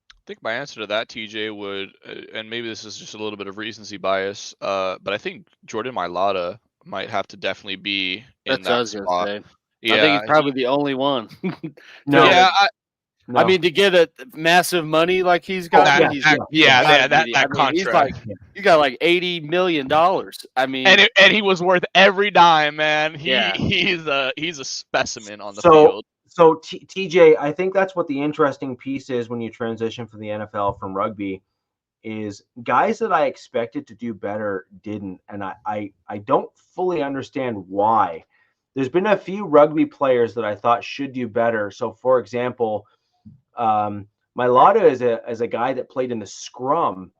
I think my answer to that, TJ, would, and maybe this is just a little bit of recency bias, but I think Jordan Mailata might have to definitely be in that spot. Yeah, I think he's probably the only one. No. Yeah, I mean, to get a massive money like he's got, that contract. You got like $80 million. I mean, and he was worth every dime, man. He's a specimen on the field. So TJ, I think that's what the interesting piece is when you transition from the NFL from rugby, is guys that I expected to do better didn't, and I don't fully understand why. There's been a few rugby players that I thought should do better. So, for example, Mailata is a guy that played in the scrum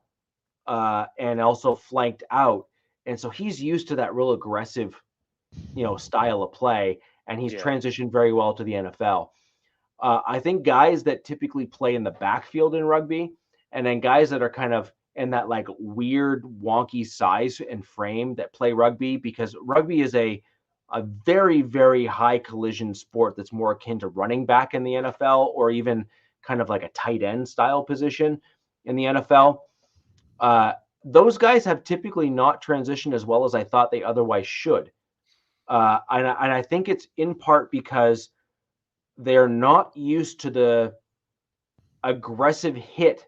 and also flanked out, and so he's used to that real aggressive, style of play, and he's transitioned very well to the NFL. I think guys that typically play in the backfield in rugby, and then guys that are kind of in that like weird, wonky size and frame that play rugby, because rugby is a very, very high collision sport that's more akin to running back in the NFL, or even kind of like a tight end style position in the NFL. Those guys have typically not transitioned as well as I thought they otherwise should. And I think it's in part because they're not used to the aggressive hit,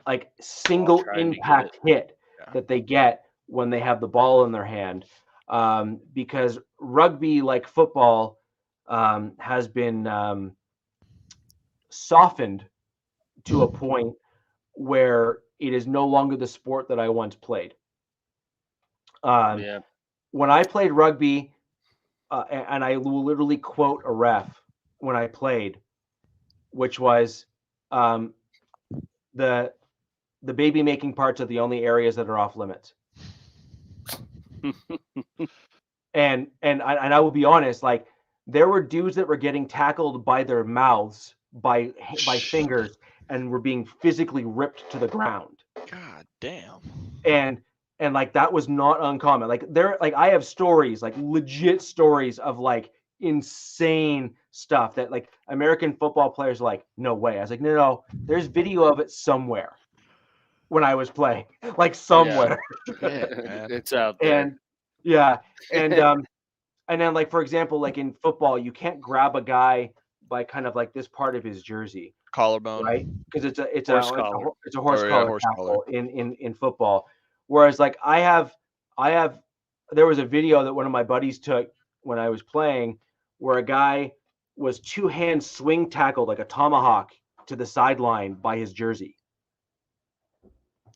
like single impact hit that they get when they have the ball in their hand. Because rugby, like football, has been softened to a point where it is no longer the sport that I once played. When I played rugby, and I will literally quote a ref when I played, which was the baby making parts are the only areas that are off limits. and I will be honest, like there were dudes that were getting tackled by their mouths, by fingers, and were being physically ripped to the ground. God damn. And like that was not uncommon. Like I have stories, like legit stories of like insane stuff that like American football players are like, no way. I was like, no, there's video of it somewhere when I was playing, like somewhere. Yeah, it's out there. And then like, for example, like in football, you can't grab a guy by kind of like this part of his jersey, collarbone, right? Because it's a horse collar in football. Whereas like there was a video that one of my buddies took when I was playing where a guy was two-hand swing tackled like a tomahawk to the sideline by his jersey.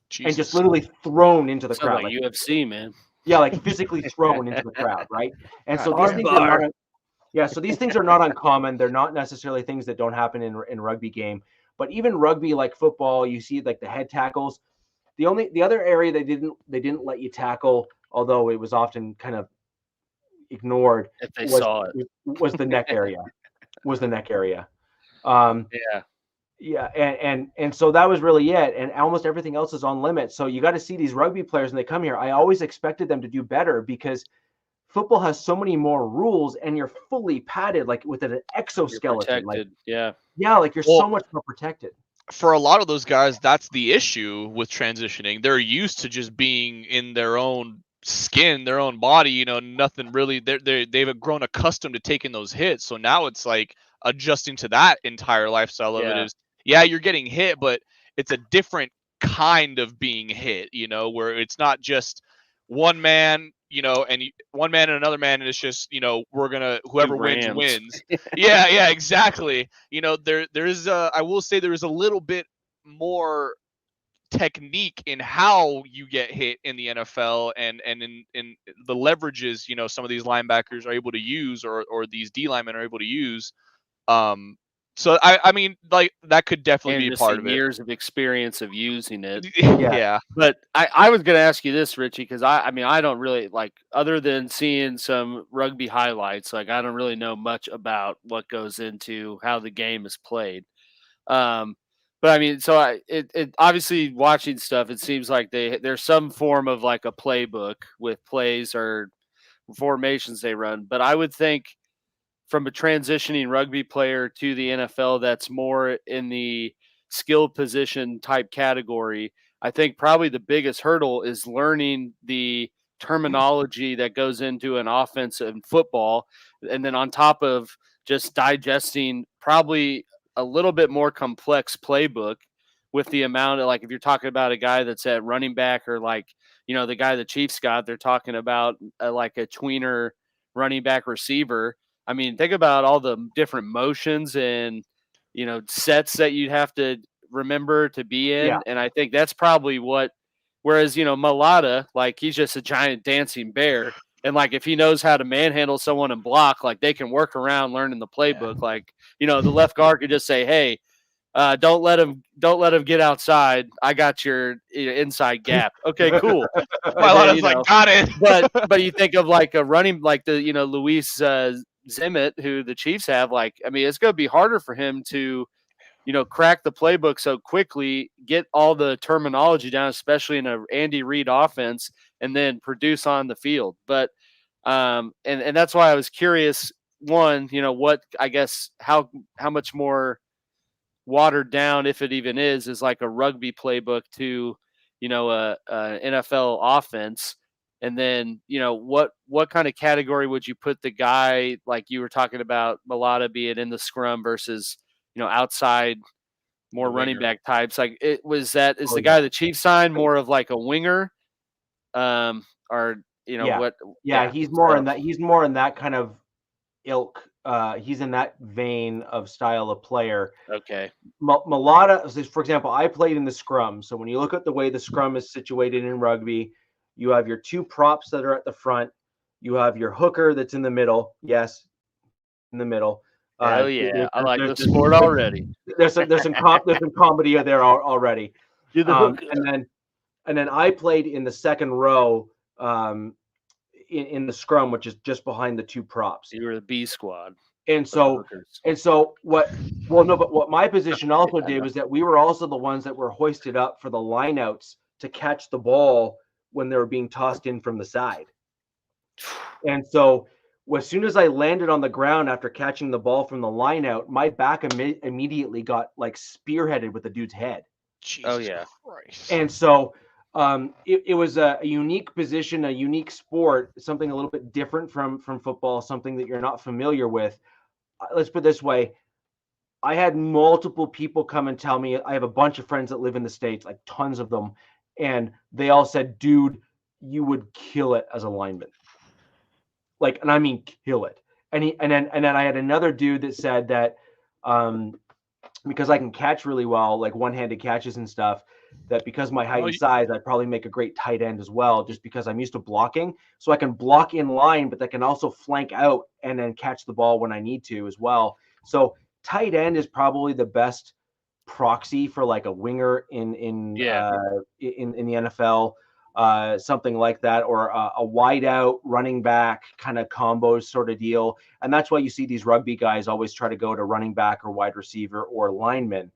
Jesus. And just literally thrown into the crowd. Like UFC, man. Yeah, like physically thrown into the crowd, right? And so these things are not, so these things are not uncommon. They're not necessarily things that don't happen in rugby game. But even rugby, like football, you see like the head tackles. The other area they didn't let you tackle, although it was often kind of ignored, if they saw it, was the neck area. And so that was really it. And almost everything else is on limit. So you got to see these rugby players when they come here. I always expected them to do better because football has so many more rules, and you're fully padded, like with an exoskeleton. Like, like you're so much more protected. For a lot of those guys, that's the issue with transitioning. They're used to just being in their own skin, their own body, nothing really. They've grown accustomed to taking those hits. So now it's like adjusting to that entire lifestyle of it is, you're getting hit, but it's a different kind of being hit, where it's not just one man, and one man and another man, and it's just, we're gonna, whoever wins. Yeah, exactly. There is I will say there is a little bit more technique in how you get hit in the NFL and in the leverages, some of these linebackers are able to use, or these D linemen are able to use. So I mean, like that could definitely be part of it. Years of experience of using it. Yeah. But I was going to ask you this, Richie, because I mean, I don't really like, other than seeing some rugby highlights, like I don't really know much about what goes into how the game is played. But I mean, so it obviously watching stuff, it seems like there's some form of like a playbook with plays or formations they run. But I would think, from a transitioning rugby player to the NFL that's more in the skill position type category, I think probably the biggest hurdle is learning the terminology that goes into an offense in football. And then on top of just digesting probably a little bit more complex playbook with the amount of, like, if you're talking about a guy that's at running back, or like, the guy the Chiefs got, they're talking about like a tweener running back receiver. I mean, think about all the different motions and, sets that you'd have to remember to be in. Yeah. And I think that's probably whereas, Mulata, like, he's just a giant dancing bear. And like, if he knows how to manhandle someone and block, like, they can work around learning the playbook. Yeah. Like, the left guard could just say, hey, don't let him get outside. I got your inside gap. Okay, cool. Then, like, got it. but you think of like a running, like the Luis Zimmett, who the Chiefs have. Like, I mean, it's going to be harder for him to crack the playbook so quickly, get all the terminology down, especially in a Andy Reid offense, and then produce on the field. But and that's why I was curious. One, what, I guess, how much more watered down, if it even is like a rugby playbook to, a NFL offense. And then, what kind of category would you put the guy, like you were talking about, Mulata being in the scrum versus, outside, more running back types? Like, is the guy the Chiefs signed more of like a winger? Or, what? Yeah, he's more in that. He's more in that kind of ilk. He's in that vein of style of player. Okay. Mulata, for example, I played in the scrum. So when you look at the way the scrum is situated in rugby, you have your two props that are at the front. You have your hooker that's in the middle. Yes, in the middle. Oh yeah, I like the sport already. There's some comedy there already. And then I played in the second row. In the scrum, which is just behind the two props. You were the B squad. And so what my position also did was that we were also the ones that were hoisted up for the lineouts to catch the ball when they were being tossed in from the side. And so as soon as I landed on the ground after catching the ball from the lineout, my back immediately got like spearheaded with the dude's head. Jesus Christ. And so it was a unique position, a unique sport, something a little bit different from football, something that you're not familiar with. Let's put it this way. I had multiple people come and tell me, I have a bunch of friends that live in the States, like tons of them. And they all said, dude, you would kill it as a lineman. Like, and I mean, kill it. And then I had another dude that said that because I can catch really well, like one-handed catches and stuff, that because my height and size, I'd probably make a great tight end as well, just because I'm used to blocking. So I can block in line, but I can also flank out and then catch the ball when I need to as well. So tight end is probably the best proxy for like a winger in the NFL, something like that, or a wide out running back kind of combo sort of deal. And that's why you see these rugby guys always try to go to running back or wide receiver or lineman.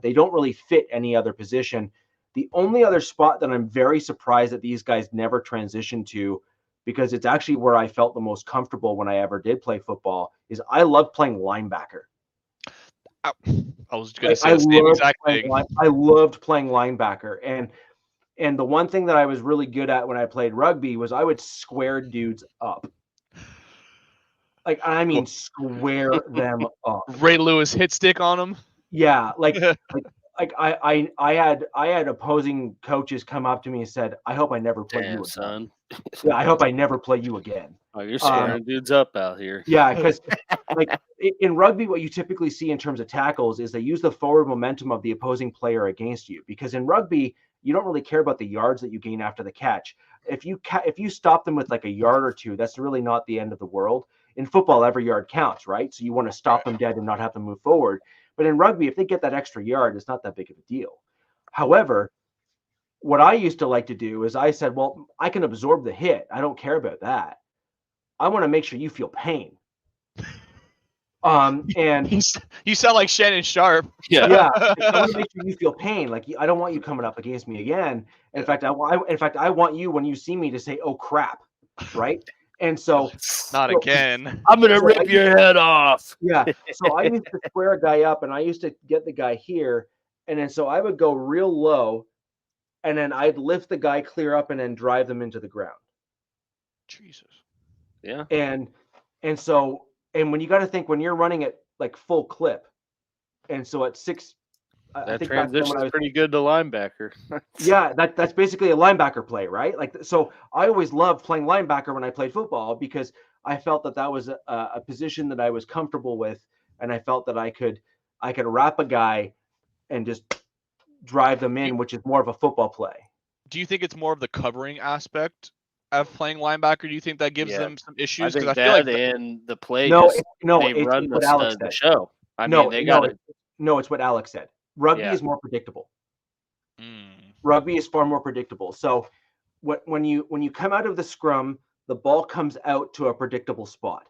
They don't really fit any other position. The only other spot that I'm very surprised that these guys never transitioned to, because it's actually where I felt the most comfortable when I ever did play football, is I love playing linebacker. I was going to say the same exact thing. I loved playing linebacker. And the one thing that I was really good at when I played rugby was I would square dudes up. Like, I mean, square them up. Ray Lewis hit stick on them. Yeah, I had opposing coaches come up to me and said, "I hope I never play you again." Son. Yeah, I hope I never play you again. Oh, you're scaring dudes up out here. Yeah, because like in rugby, what you typically see in terms of tackles is they use the forward momentum of the opposing player against you. Because in rugby, you don't really care about the yards that you gain after the catch. If you stop them with like a yard or two, that's really not the end of the world. In football, every yard counts, right? So you want to stop them dead and not have them move forward. But in rugby, if they get that extra yard, it's not that big of a deal. However, what I used to like to do is I said, well, I can absorb the hit. I don't care about that. I want to make sure you feel pain. And you sound like Shannon Sharp. Yeah. I want to make sure you feel pain. Like, I don't want you coming up against me again. In fact, I want you, when you see me, to say, "Oh crap," right? And so, again. I'm gonna rip your head off. Yeah. So I used to square a guy up, and I used to get the guy here, and then so I would go real low, and then I'd lift the guy clear up, and then drive them into the ground. Jesus. Yeah. And when you got to think, when you're running at like full clip, and so at That transition is pretty good to linebacker. Yeah, that's basically a linebacker play, right? Like, so I always loved playing linebacker when I played football because I felt that was a position that I was comfortable with, and I felt that I could wrap a guy and just drive them in, which is more of a football play. Do you think it's more of the covering aspect of playing linebacker? Do you think that gives them some issues? Because I feel like in the play, no, they run what Alex the said. show. I mean, they got it. No, it's what Alex said. Rugby is more predictable. Rugby is far more predictable. So when you come out of the scrum, the ball comes out to a predictable spot.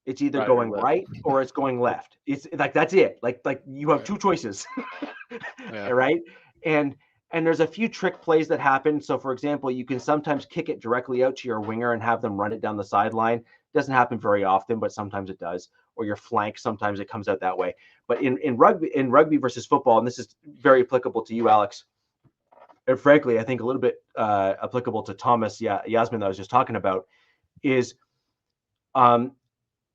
It's either going right or it's going left. It's like, that's it. Like you have two choices, right? And there's a few trick plays that happen. So for example, you can sometimes kick it directly out to your winger and have them run it down the sideline. It doesn't happen very often, but sometimes it does. Or your flank, sometimes it comes out that way. But in rugby versus football, and this is very applicable to you, Alex, and frankly, I think a little bit applicable to Thomas Yasmin that I was just talking about, is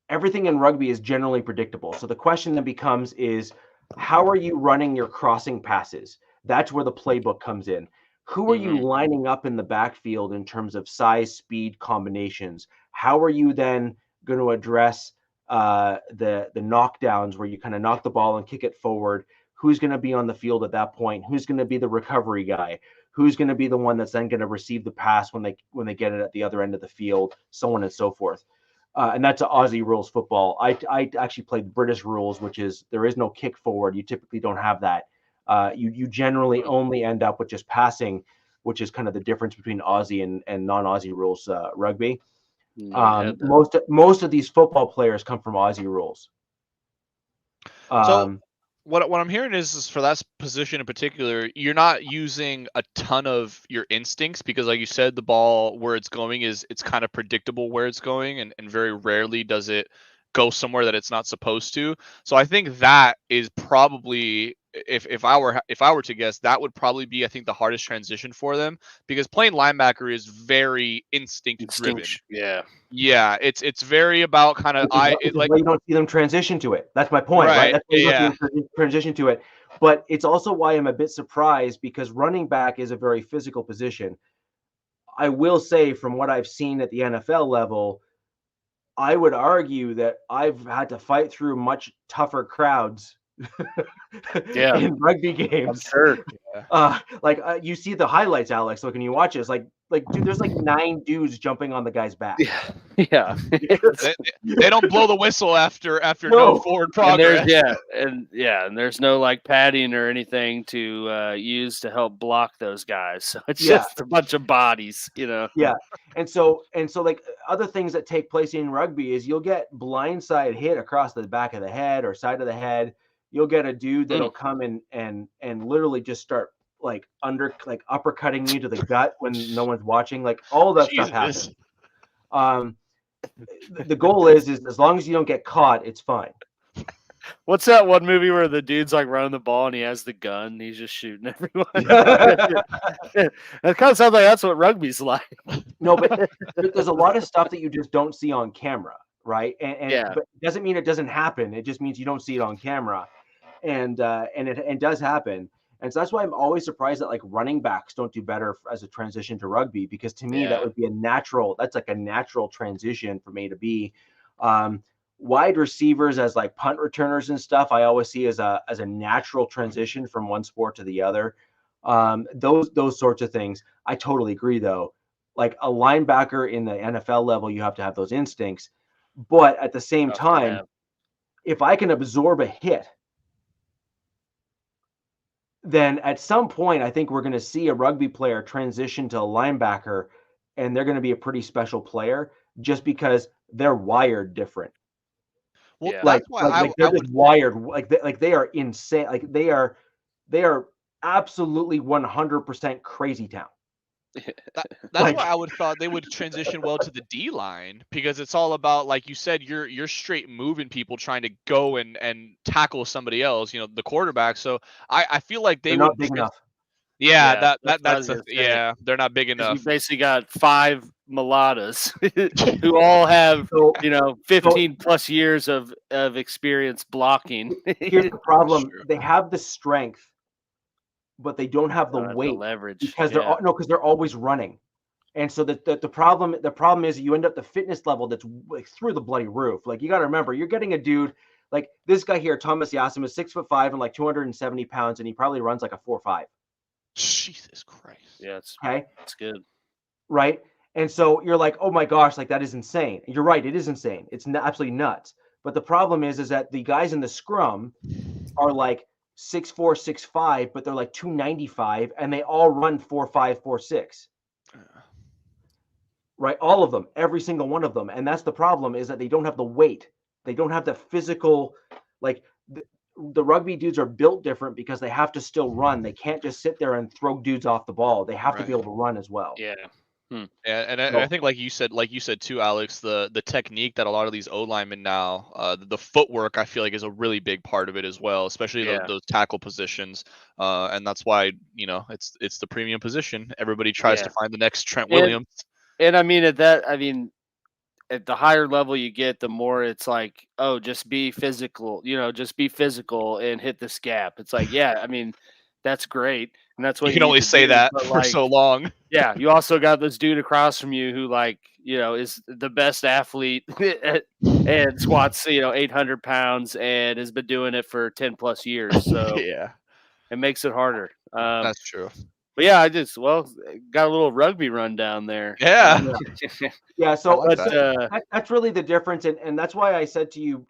everything in rugby is generally predictable. So the question that becomes is, how are you running your crossing passes? That's where the playbook comes in. Who are you lining up in the backfield in terms of size, speed, combinations? How are you then going to address the knockdowns where you kind of knock the ball and kick it forward? Who's going to be on the field at that point? Who's going to be the recovery guy? Who's going to be the one that's then going to receive the pass when they get it at the other end of the field, so on and so forth. And that's Aussie rules football. I actually played British rules, which is there is no kick forward. You typically don't have that. You generally only end up with just passing, which is kind of the difference between Aussie and non-Aussie rules rugby. Most of these football players come from Aussie rules. So what I'm hearing is for that position in particular, you're not using a ton of your instincts because, like you said, the ball where it's going it's kind of predictable where it's going, and very rarely does it go somewhere that it's not supposed to. So I think that is probably, if I were to guess, that would probably be, I think, the hardest transition for them, because playing linebacker is very instinct driven. Yeah, it's very about kind of you don't see them transition to it. That's my point, right? That's why you don't see them transition to it. But it's also why I'm a bit surprised, because running back is a very physical position. I will say, from what I've seen at the NFL level, I would argue that I've had to fight through much tougher crowds in rugby games. I'm sure. You see the highlights, Alex. Like when you watch it, it's like dude, there's like 9 dudes jumping on the guy's back. Yeah. They don't blow the whistle after no forward progress. And there's no like padding or anything to use to help block those guys. So it's just a bunch of bodies, Yeah. And so like other things that take place in rugby is you'll get blindside hit across the back of the head or side of the head. You'll get a dude that'll come and literally just start uppercutting you to the gut when no one's watching. Like all that stuff happens. The goal is as long as you don't get caught, it's fine. What's that one movie where the dude's like running the ball and he has the gun and he's just shooting everyone? It kind of sounds like that's what rugby's like. No, but there's a lot of stuff that you just don't see on camera, right? But it doesn't mean it doesn't happen. It just means you don't see it on camera, and it does happen. And so that's why I'm always surprised that like running backs don't do better as a transition to rugby, because to me that would be that's like a natural transition from A to B. Wide receivers as like punt returners and stuff, I always see as a natural transition from one sport to the other. Those sorts of things. I totally agree though. Like a linebacker in the NFL level, you have to have those instincts. But at the same time, if I can absorb a hit, then at some point, I think we're going to see a rugby player transition to a linebacker, and they're going to be a pretty special player just because they're wired different. Well, that's why they're just wired. Like they are insane. Like they are absolutely 100% crazy town. That's why I would thought they would transition well to the D line, because it's all about, like you said, you're straight moving people trying to go and tackle somebody else, the quarterback. So I feel like they're not big enough. Yeah, that's they're not big enough. You basically got 5 mulattas who all have 15 plus years of experience blocking. Here's the problem: they have the strength, but they don't have the weight, the leverage, because they're always running. And so the problem is you end up the fitness level that's like through the bloody roof. Like, you got to remember, you're getting a dude like this guy here, Thomas Yasim, is 6'5" and like 270 pounds, and he probably runs like a 4.5. Jesus Christ. Yeah, it's good. Right. And so you're like, oh my gosh, like that is insane. And you're right, it is insane. It's absolutely nuts. But the problem is that the guys in the scrum are like 6'4", 6'5", but they're like 295, and they all run 4.5, 4.6. Right, all of them, every single one of them. And that's the problem, is that they don't have the weight. They don't have the physical, like the rugby dudes are built different because they have to still run. They can't just sit there and throw dudes off the ball. They have to be able to run as well. Yeah. Yeah, and I think like you said too, Alex, the technique that a lot of these O linemen now, the footwork, I feel like is a really big part of it as well, especially those tackle positions. And that's why it's the premium position. Everybody tries to find the next Trent Williams. And I mean, at the higher level you get, the more it's like, oh, just be physical, just be physical and hit this gap. It's like, yeah, I mean, that's great. And that's what you can only say that for so long. Yeah. You also got this dude across from you who is the best athlete and squats, 800 pounds and has been doing it for 10 plus years. So yeah, it makes it harder. That's true. But yeah, I just got a little rugby rundown there. Yeah. Yeah. So that's really the difference, and that's why I said to you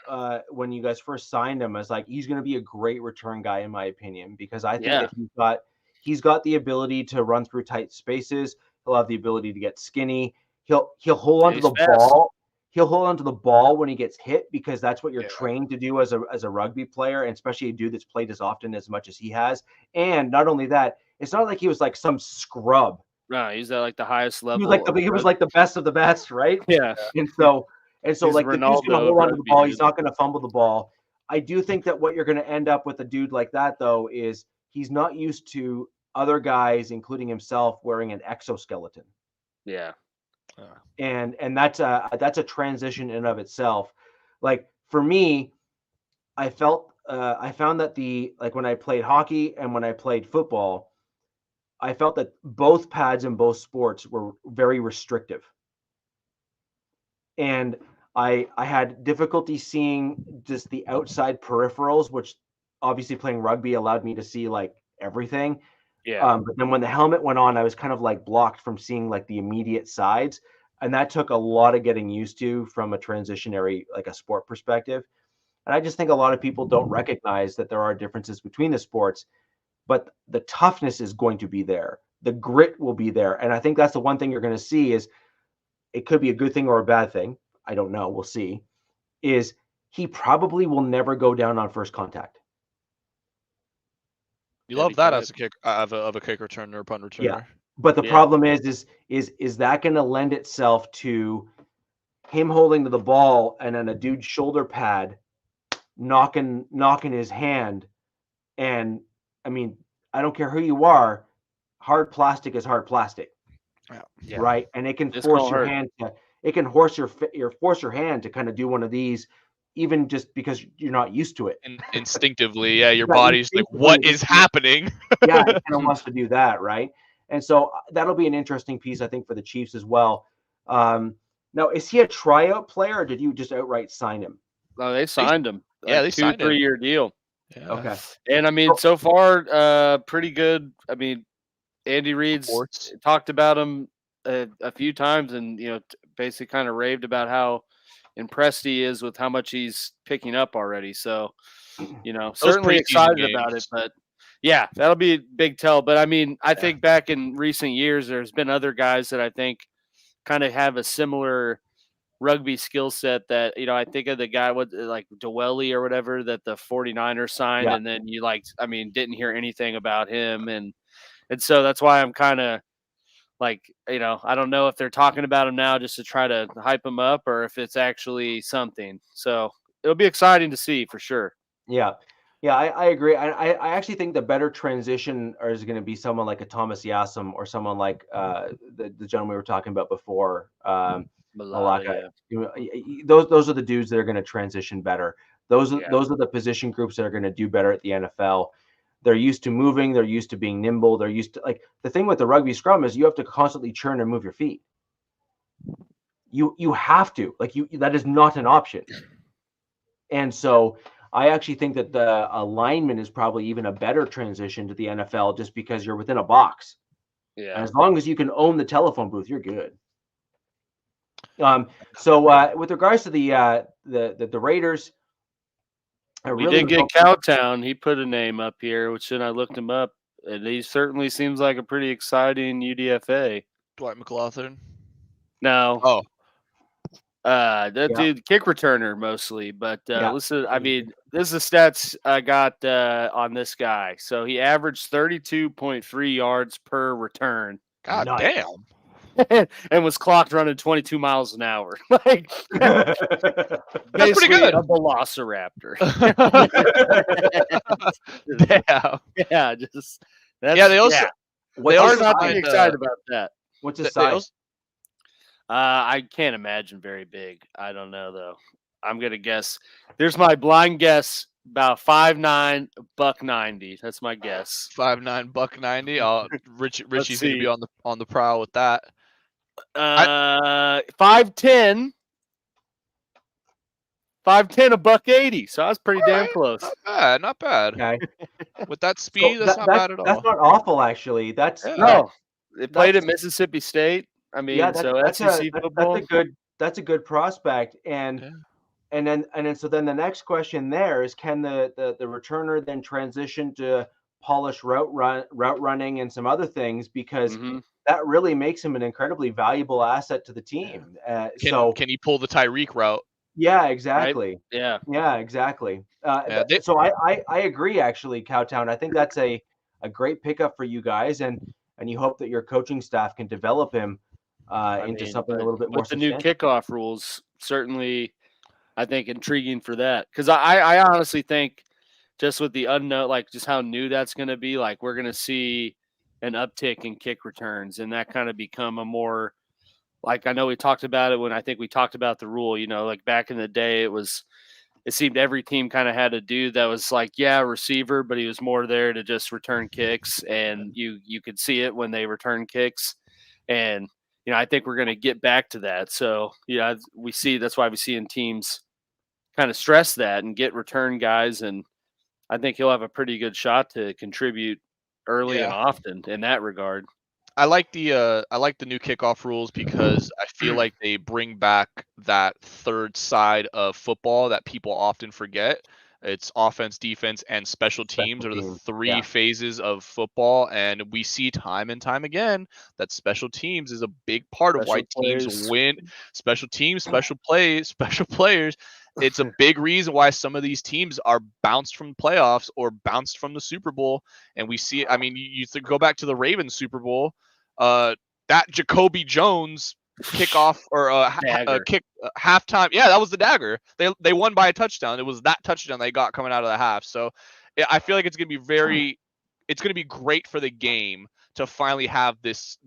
when you guys first signed him, I was like, he's going to be a great return guy in my opinion, because I think that he's got the ability to run through tight spaces. He'll have the ability to get skinny. He'll hold onto the ball. He'll hold onto the ball when he gets hit, because that's what you're trained to do as a rugby player, and especially a dude that's played as often as much as he has. And not only that, it's not like he was like some scrub. No, he's at like the highest level. He was like the best of the best, right? Yeah. And so like the dude's gonna hold onto the ball. He's not gonna fumble the ball. I do think that what you're gonna end up with a dude like that, though, is he's not used to other guys, including himself, wearing an exoskeleton. Yeah. And that's a transition in and of itself. Like for me, I found that when I played hockey and when I played football, I felt that both pads in both sports were very restrictive. And I had difficulty seeing just the outside peripherals, which obviously playing rugby allowed me to see like everything. Yeah. But then when the helmet went on, I was kind of like blocked from seeing like the immediate sides. And that took a lot of getting used to from a transitionary, like a sport perspective. And I just think a lot of people don't recognize that there are differences between the sports, but the toughness is going to be there. The grit will be there. And I think that's the one thing you're going to see is, it could be a good thing or a bad thing, I don't know, we'll see, is he probably will never go down on first contact. You love that as a kick of a kick returner or punt returner. Yeah. But the problem is that going to lend itself to him holding to the ball and then a dude's shoulder pad knocking his hand? And I mean, I don't care who you are, hard plastic is hard plastic. Yeah. Right? And it can force your hand to force your hand to kind of do one of these, even just because you're not used to it. And instinctively, your body's like, what is happening? Yeah, it kind of wants to do that, right? And so that'll be an interesting piece, I think, for the Chiefs as well. Now, is he a tryout player, or did you just outright sign him? No, they signed him. Yeah, they signed 2-3-year deal. Yeah. Okay. And I mean, so far, pretty good. I mean, Andy Reid's talked about him a few times, and basically kind of raved about how impressed he is with how much he's picking up already. So, certainly excited about it. But yeah, that'll be a big tell. But I mean, I think back in recent years, there's been other guys that I think kind of have a similar rugby skill set that, I think of the guy with like Dwelly or whatever that the 49ers signed. And then didn't hear anything about him. And so that's why I'm kind of like, I don't know if they're talking about him now just to try to hype him up or if it's actually something. So it'll be exciting to see for sure. Yeah. Yeah, I agree. I actually think the better transition is going to be someone like a Thomas Yassam or someone like the gentleman we were talking about before, Malaka. Those are the dudes that are going to transition better. Those are the position groups that are going to do better at the NFL. They're used to moving. They're used to being nimble. They're used to, like, the thing with the rugby scrum is you have to constantly churn and move your feet. You have to, like, that is not an option. And so I actually think that the alignment is probably even a better transition to the NFL, just because you're within a box. Yeah. And as long as you can own the telephone booth, you're good. So with regards to the Raiders, we did get Cowtown. He put a name up here, which then I looked him up, and he certainly seems like a pretty exciting UDFA. Dwight McLaughlin. No. Oh. Dude, kick returner mostly, but listen, I mean, this is the stats I got on this guy. So he averaged 32.3 yards per return. God damn. And was clocked running 22 miles an hour. Like, that's pretty good. A velociraptor. Damn. Yeah, just that's, they also they are not excited about that. What's his size? I can't imagine very big. I don't know though. I'm gonna guess. There's my blind guess. About 5'9", $190. That's my guess. 5'9", $190. Oh, Richie's gonna be on the prowl with that. 5'10", $180. So I was pretty damn close. Not bad. Okay. With that speed, that's not bad at all. That's not awful, actually. No. They played at Mississippi State. I mean, that's football. That's a good prospect, and then the next question there is, can the returner then transition to polish route running and some other things, because that really makes him an incredibly valuable asset to the team. Can he pull the Tyreek route? Yeah, exactly. Right? Yeah, exactly. So I agree, actually, Cowtown. I think that's a great pickup for you guys, and you hope that your coaching staff can develop him into something a little bit more. With the new kickoff rules, certainly, I think intriguing for that, because I honestly think, just with the unknown, like just how new that's going to be, like we're going to see an uptick in kick returns, and that kind of become a more, like, I know we talked about it when I think we talked about the rule, like back in the day, it seemed every team kind of had a dude that was like, receiver, but he was more there to just return kicks, and you could see it when they return kicks. And, I think we're going to get back to that. So, that's why we see in teams kind of stress that and get return guys. And I think he'll have a pretty good shot to contribute early and often in that regard. I like the new kickoff rules, because I feel like they bring back that third side of football that people often forget. It's offense, defense, and special teams are the three phases of football, and we see time and time again that special teams is a big part of why teams win. Special teams, special plays, special players. It's a big reason why some of these teams are bounced from playoffs or bounced from the Super Bowl. And we see it. I mean, you go back to the Ravens Super Bowl, that Jacoby Jones kickoff or kick halftime. Yeah, that was the dagger. They won by a touchdown. It was that touchdown they got coming out of the half. So I feel like it's going to be great for the game to finally have this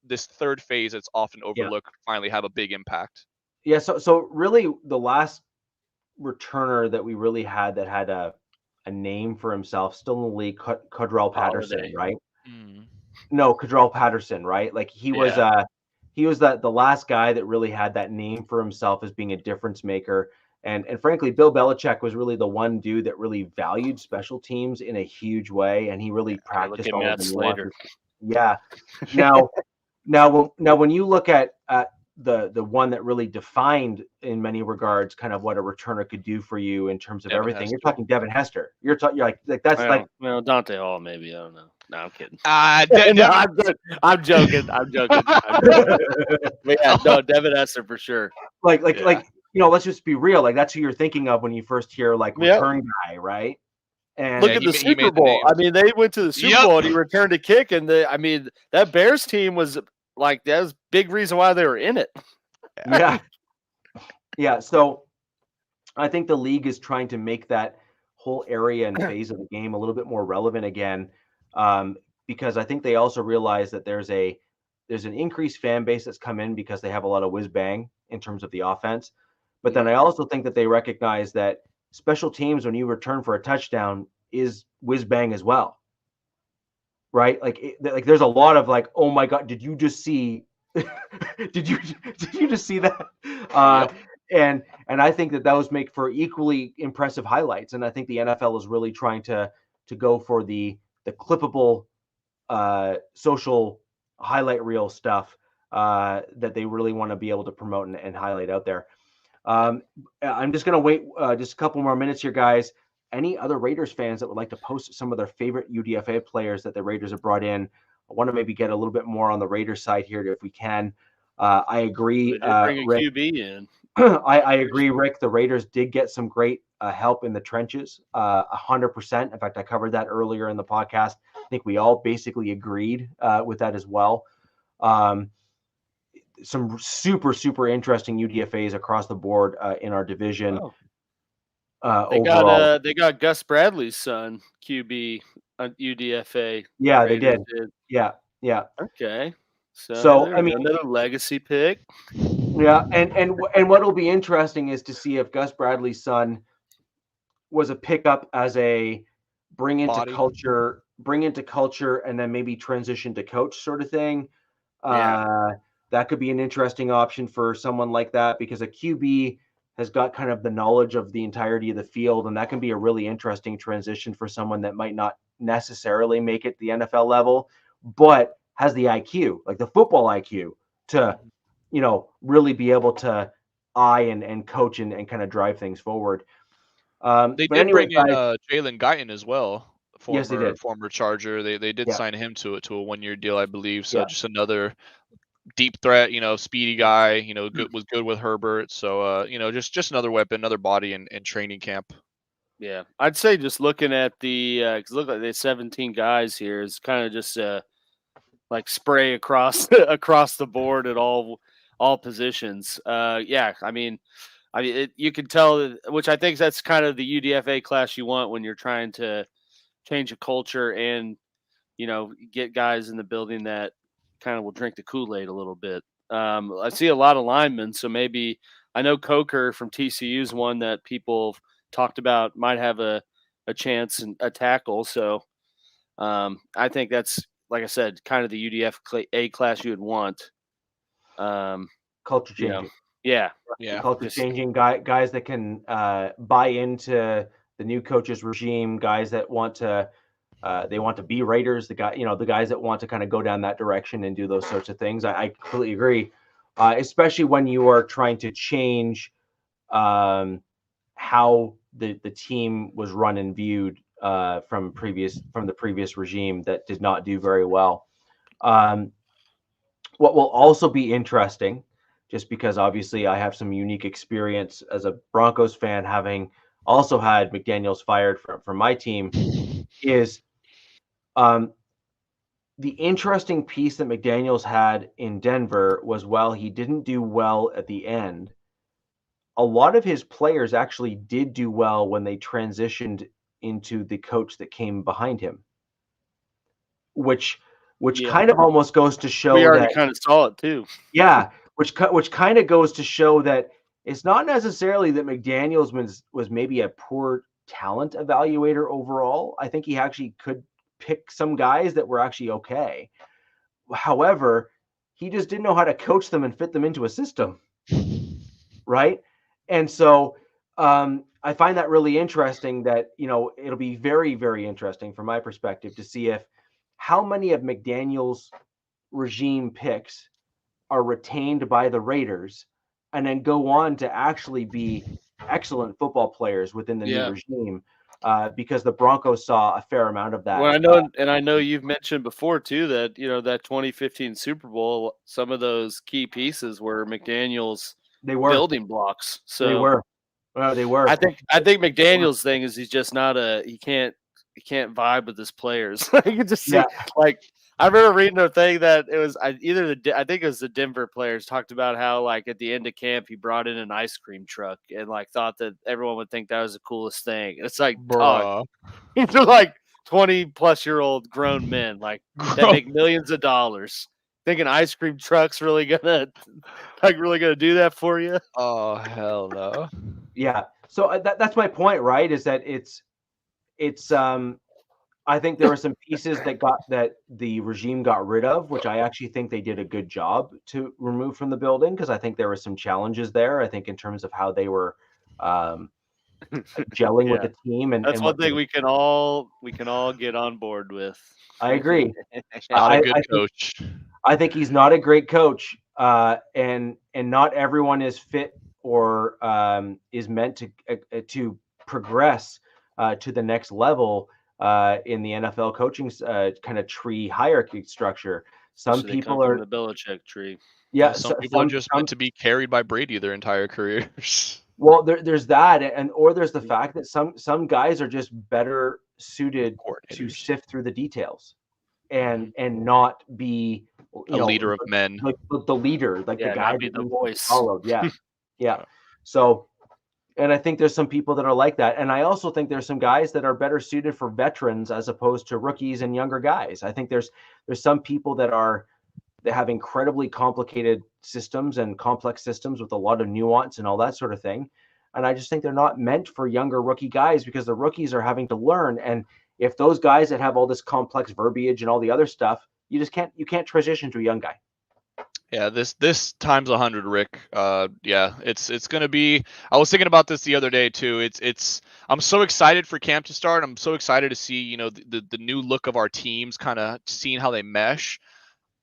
third phase that's often overlooked finally have a big impact. Yeah. So really, the last returner that we really had that had a name for himself still in the league, Cordell Patterson, right? No, Cordell Patterson, right? Like he was the last guy that really had that name for himself as being a difference maker. And frankly, Bill Belichick was really the one dude that really valued special teams in a huge way, and he really practiced all of them later. Yeah. Now when you look at the one that really defined in many regards kind of what a returner could do for you in terms of Devin everything, Hester. you're talking Devin Hester. You're like that's Dante Hall, maybe. I don't know. No, I'm kidding. I'm joking. But yeah, no, Devin Hester for sure. Like let's just be real. Like that's who you're thinking of when you first hear like return guy, right? And look at the Super Bowl. I mean, they went to the Super Bowl and he returned a kick, and that Bears team was like, that was a big reason why they were in it. Yeah. So I think the league is trying to make that whole area and phase of the game a little bit more relevant again, because I think they also realize that there's an increased fan base that's come in because they have a lot of whiz bang in terms of the offense. But then I also think that they recognize that special teams, when you return for a touchdown, is whiz bang as well, right? Like there's a lot of like, oh my God, did you just see? did you just see that? And I think that those make for equally impressive highlights. And I think the NFL is really trying to go for the clippable social highlight reel stuff that they really want to be able to promote and highlight out there. I'm just going to wait just a couple more minutes here, guys. Any other Raiders fans that would like to post some of their favorite UDFA players that the Raiders have brought in? I want to maybe get a little bit more on the Raiders side here if we can. I agree. Bring a Rick, QB in. I agree, Rick. The Raiders did get some great help in the trenches, 100%. In fact, I covered that earlier in the podcast. I think we all basically agreed with that as well. Some super, super interesting UDFAs across the board in our division. Overall. They got Gus Bradley's son, QB, UDFA. Yeah, they did. Yeah. Okay. So I mean, another legacy pick. Yeah, and what will be interesting is to see if Gus Bradley's son was a pickup as a bring into culture, and then maybe transition to coach sort of thing. That could be an interesting option for someone like that, because a QB has got kind of the knowledge of the entirety of the field, and that can be a really interesting transition for someone that might not necessarily make it the NFL level, but has the IQ, like the football IQ, to, really be able to eye and coach and kind of drive things forward. They did bring in Jalen Guyton as well. Yes, they did. Former Charger. They did sign him to a 1-year deal, I believe. So just another deep threat, speedy guy, was good with Herbert. So, just another weapon, another body in training camp. Yeah, I'd say just looking at the look like there's 17 guys here is kind of just like spray across the board at all positions. I mean, you can tell, which I think that's kind of the UDFA class you want when you're trying to change a culture and get guys in the building that kind of will drink the Kool-Aid a little bit. I see a lot of linemen, so maybe I know Coker from TCU is one that people talked about might have a chance and a tackle. So I think that's, like I said, kind of the UDFA class you would want. Culture changing. Yeah. Culture changing guys that can buy into the new coach's regime, guys that want to they want to be Raiders, the guys that want to kind of go down that direction and do those sorts of things. I completely agree, especially when you are trying to change how the team was run and viewed from the previous regime that did not do very well. What will also be interesting, just because obviously I have some unique experience as a Broncos fan, having also had McDaniels fired from my team, is the interesting piece that McDaniels had in Denver was, while he didn't do well at the end, a lot of his players actually did do well when they transitioned into the coach that came behind him, which kind of almost goes to show we already kind of saw it too. Yeah, which kind of goes to show that it's not necessarily that McDaniels was maybe a poor talent evaluator overall. I think he actually could pick some guys that were actually okay. However, he just didn't know how to coach them and fit them into a system, right? And so I find that really interesting, that, it'll be very, very interesting from my perspective to see how many of McDaniels' regime picks are retained by the Raiders and then go on to actually be excellent football players within the new regime, because the Broncos saw a fair amount of that. Well, I know you've mentioned before too that that 2015 Super Bowl, some of those key pieces were McDaniels' building blocks. So they were. They were. I think McDaniels' thing is he's just not he can't vibe with his players. You can just see, Yeah. like, I remember reading a thing that it was I think it was the Denver players talked about how, like, at the end of camp he brought in an ice cream truck and, like, thought that everyone would think that was the coolest thing. It's like, dog, these are like 20-plus-year-old grown men, like, that make millions of dollars. Thinking ice cream truck's really gonna do that for you? Oh, hell no. Yeah. So that's my point, right? Is that it's I think there were some pieces that the regime got rid of, which I actually think they did a good job to remove from the building, because I think there were some challenges there. I think in terms of how they were gelling with the team, and that's and one thing we can all get on board with. I agree. Not a good coach. I think he's not a great coach, and not everyone is fit or is meant to progress to the next level in the NFL coaching kind of tree hierarchy structure. Some people are the Belichick tree. Yeah, some people are just meant to be carried by Brady their entire careers. Well, there's that, or there's the fact that some guys are just better suited to sift through the details and not be a leader of men, like the leader, like the guy be the voice followed. Yeah. So, and I think there's some people that are like that, and I also think there's some guys that are better suited for veterans as opposed to rookies and younger guys. I think there's some people that have incredibly complicated systems and complex systems with a lot of nuance and all that sort of thing, and I just think they're not meant for younger rookie guys, because the rookies are having to learn. And if those guys that have all this complex verbiage and all the other stuff, you can't transition to a young guy. Yeah, this times 100, Rick. Yeah, it's gonna be. I was thinking about this the other day too. I'm so excited for camp to start. I'm so excited to see the new look of our teams, kind of seeing how they mesh.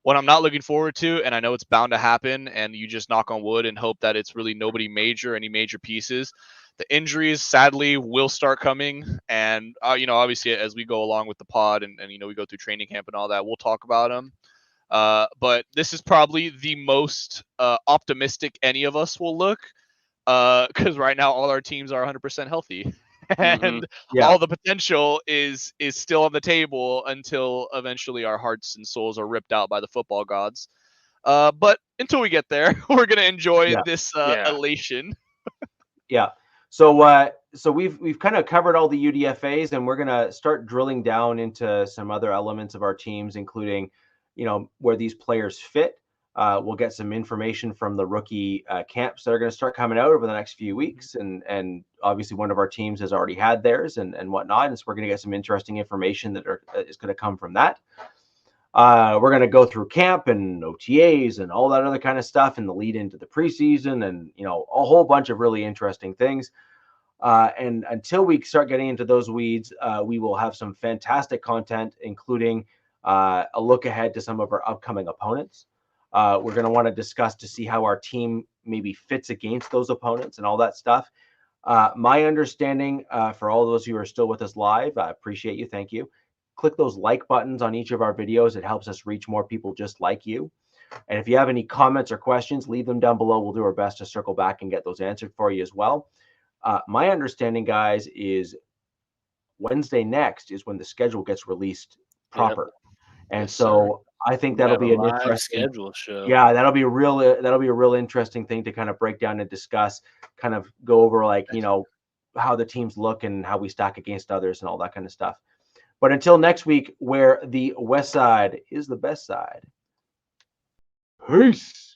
What I'm not looking forward to, and I know it's bound to happen, and you just knock on wood and hope that it's really any major pieces. The injuries, sadly, will start coming, and obviously as we go along with the pod and we go through training camp and all that, we'll talk about them. But this is probably the most optimistic any of us will look, because right now all our teams are 100% healthy, and all the potential is still on the table until eventually our hearts and souls are ripped out by the football gods. But until we get there, we're gonna enjoy this elation. Yeah. So we've kind of covered all the UDFAs, and we're gonna start drilling down into some other elements of our teams, including where these players fit. We'll get some information from the rookie camps that are going to start coming out over the next few weeks, and obviously one of our teams has already had theirs and whatnot, and so we're going to get some interesting information that is going to come from that. We're going to go through camp and OTAs and all that other kind of stuff, and the lead into the preseason, and a whole bunch of really interesting things. And until we start getting into those weeds, we will have some fantastic content, including a look ahead to some of our upcoming opponents. We're going to want to discuss to see how our team maybe fits against those opponents and all that stuff. My understanding, for all those who are still with us live, I appreciate you. Thank you. Click those like buttons on each of our videos. It helps us reach more people just like you. And if you have any comments or questions, leave them down below. We'll do our best to circle back and get those answered for you as well. My understanding, guys, is Wednesday next is when the schedule gets released proper. And so I think that'll be an interesting schedule show. Yeah, that'll be a real interesting thing to kind of break down and discuss, kind of go over how the teams look and how we stack against others and all that kind of stuff. But until next week, where the West Side is the best side. Peace.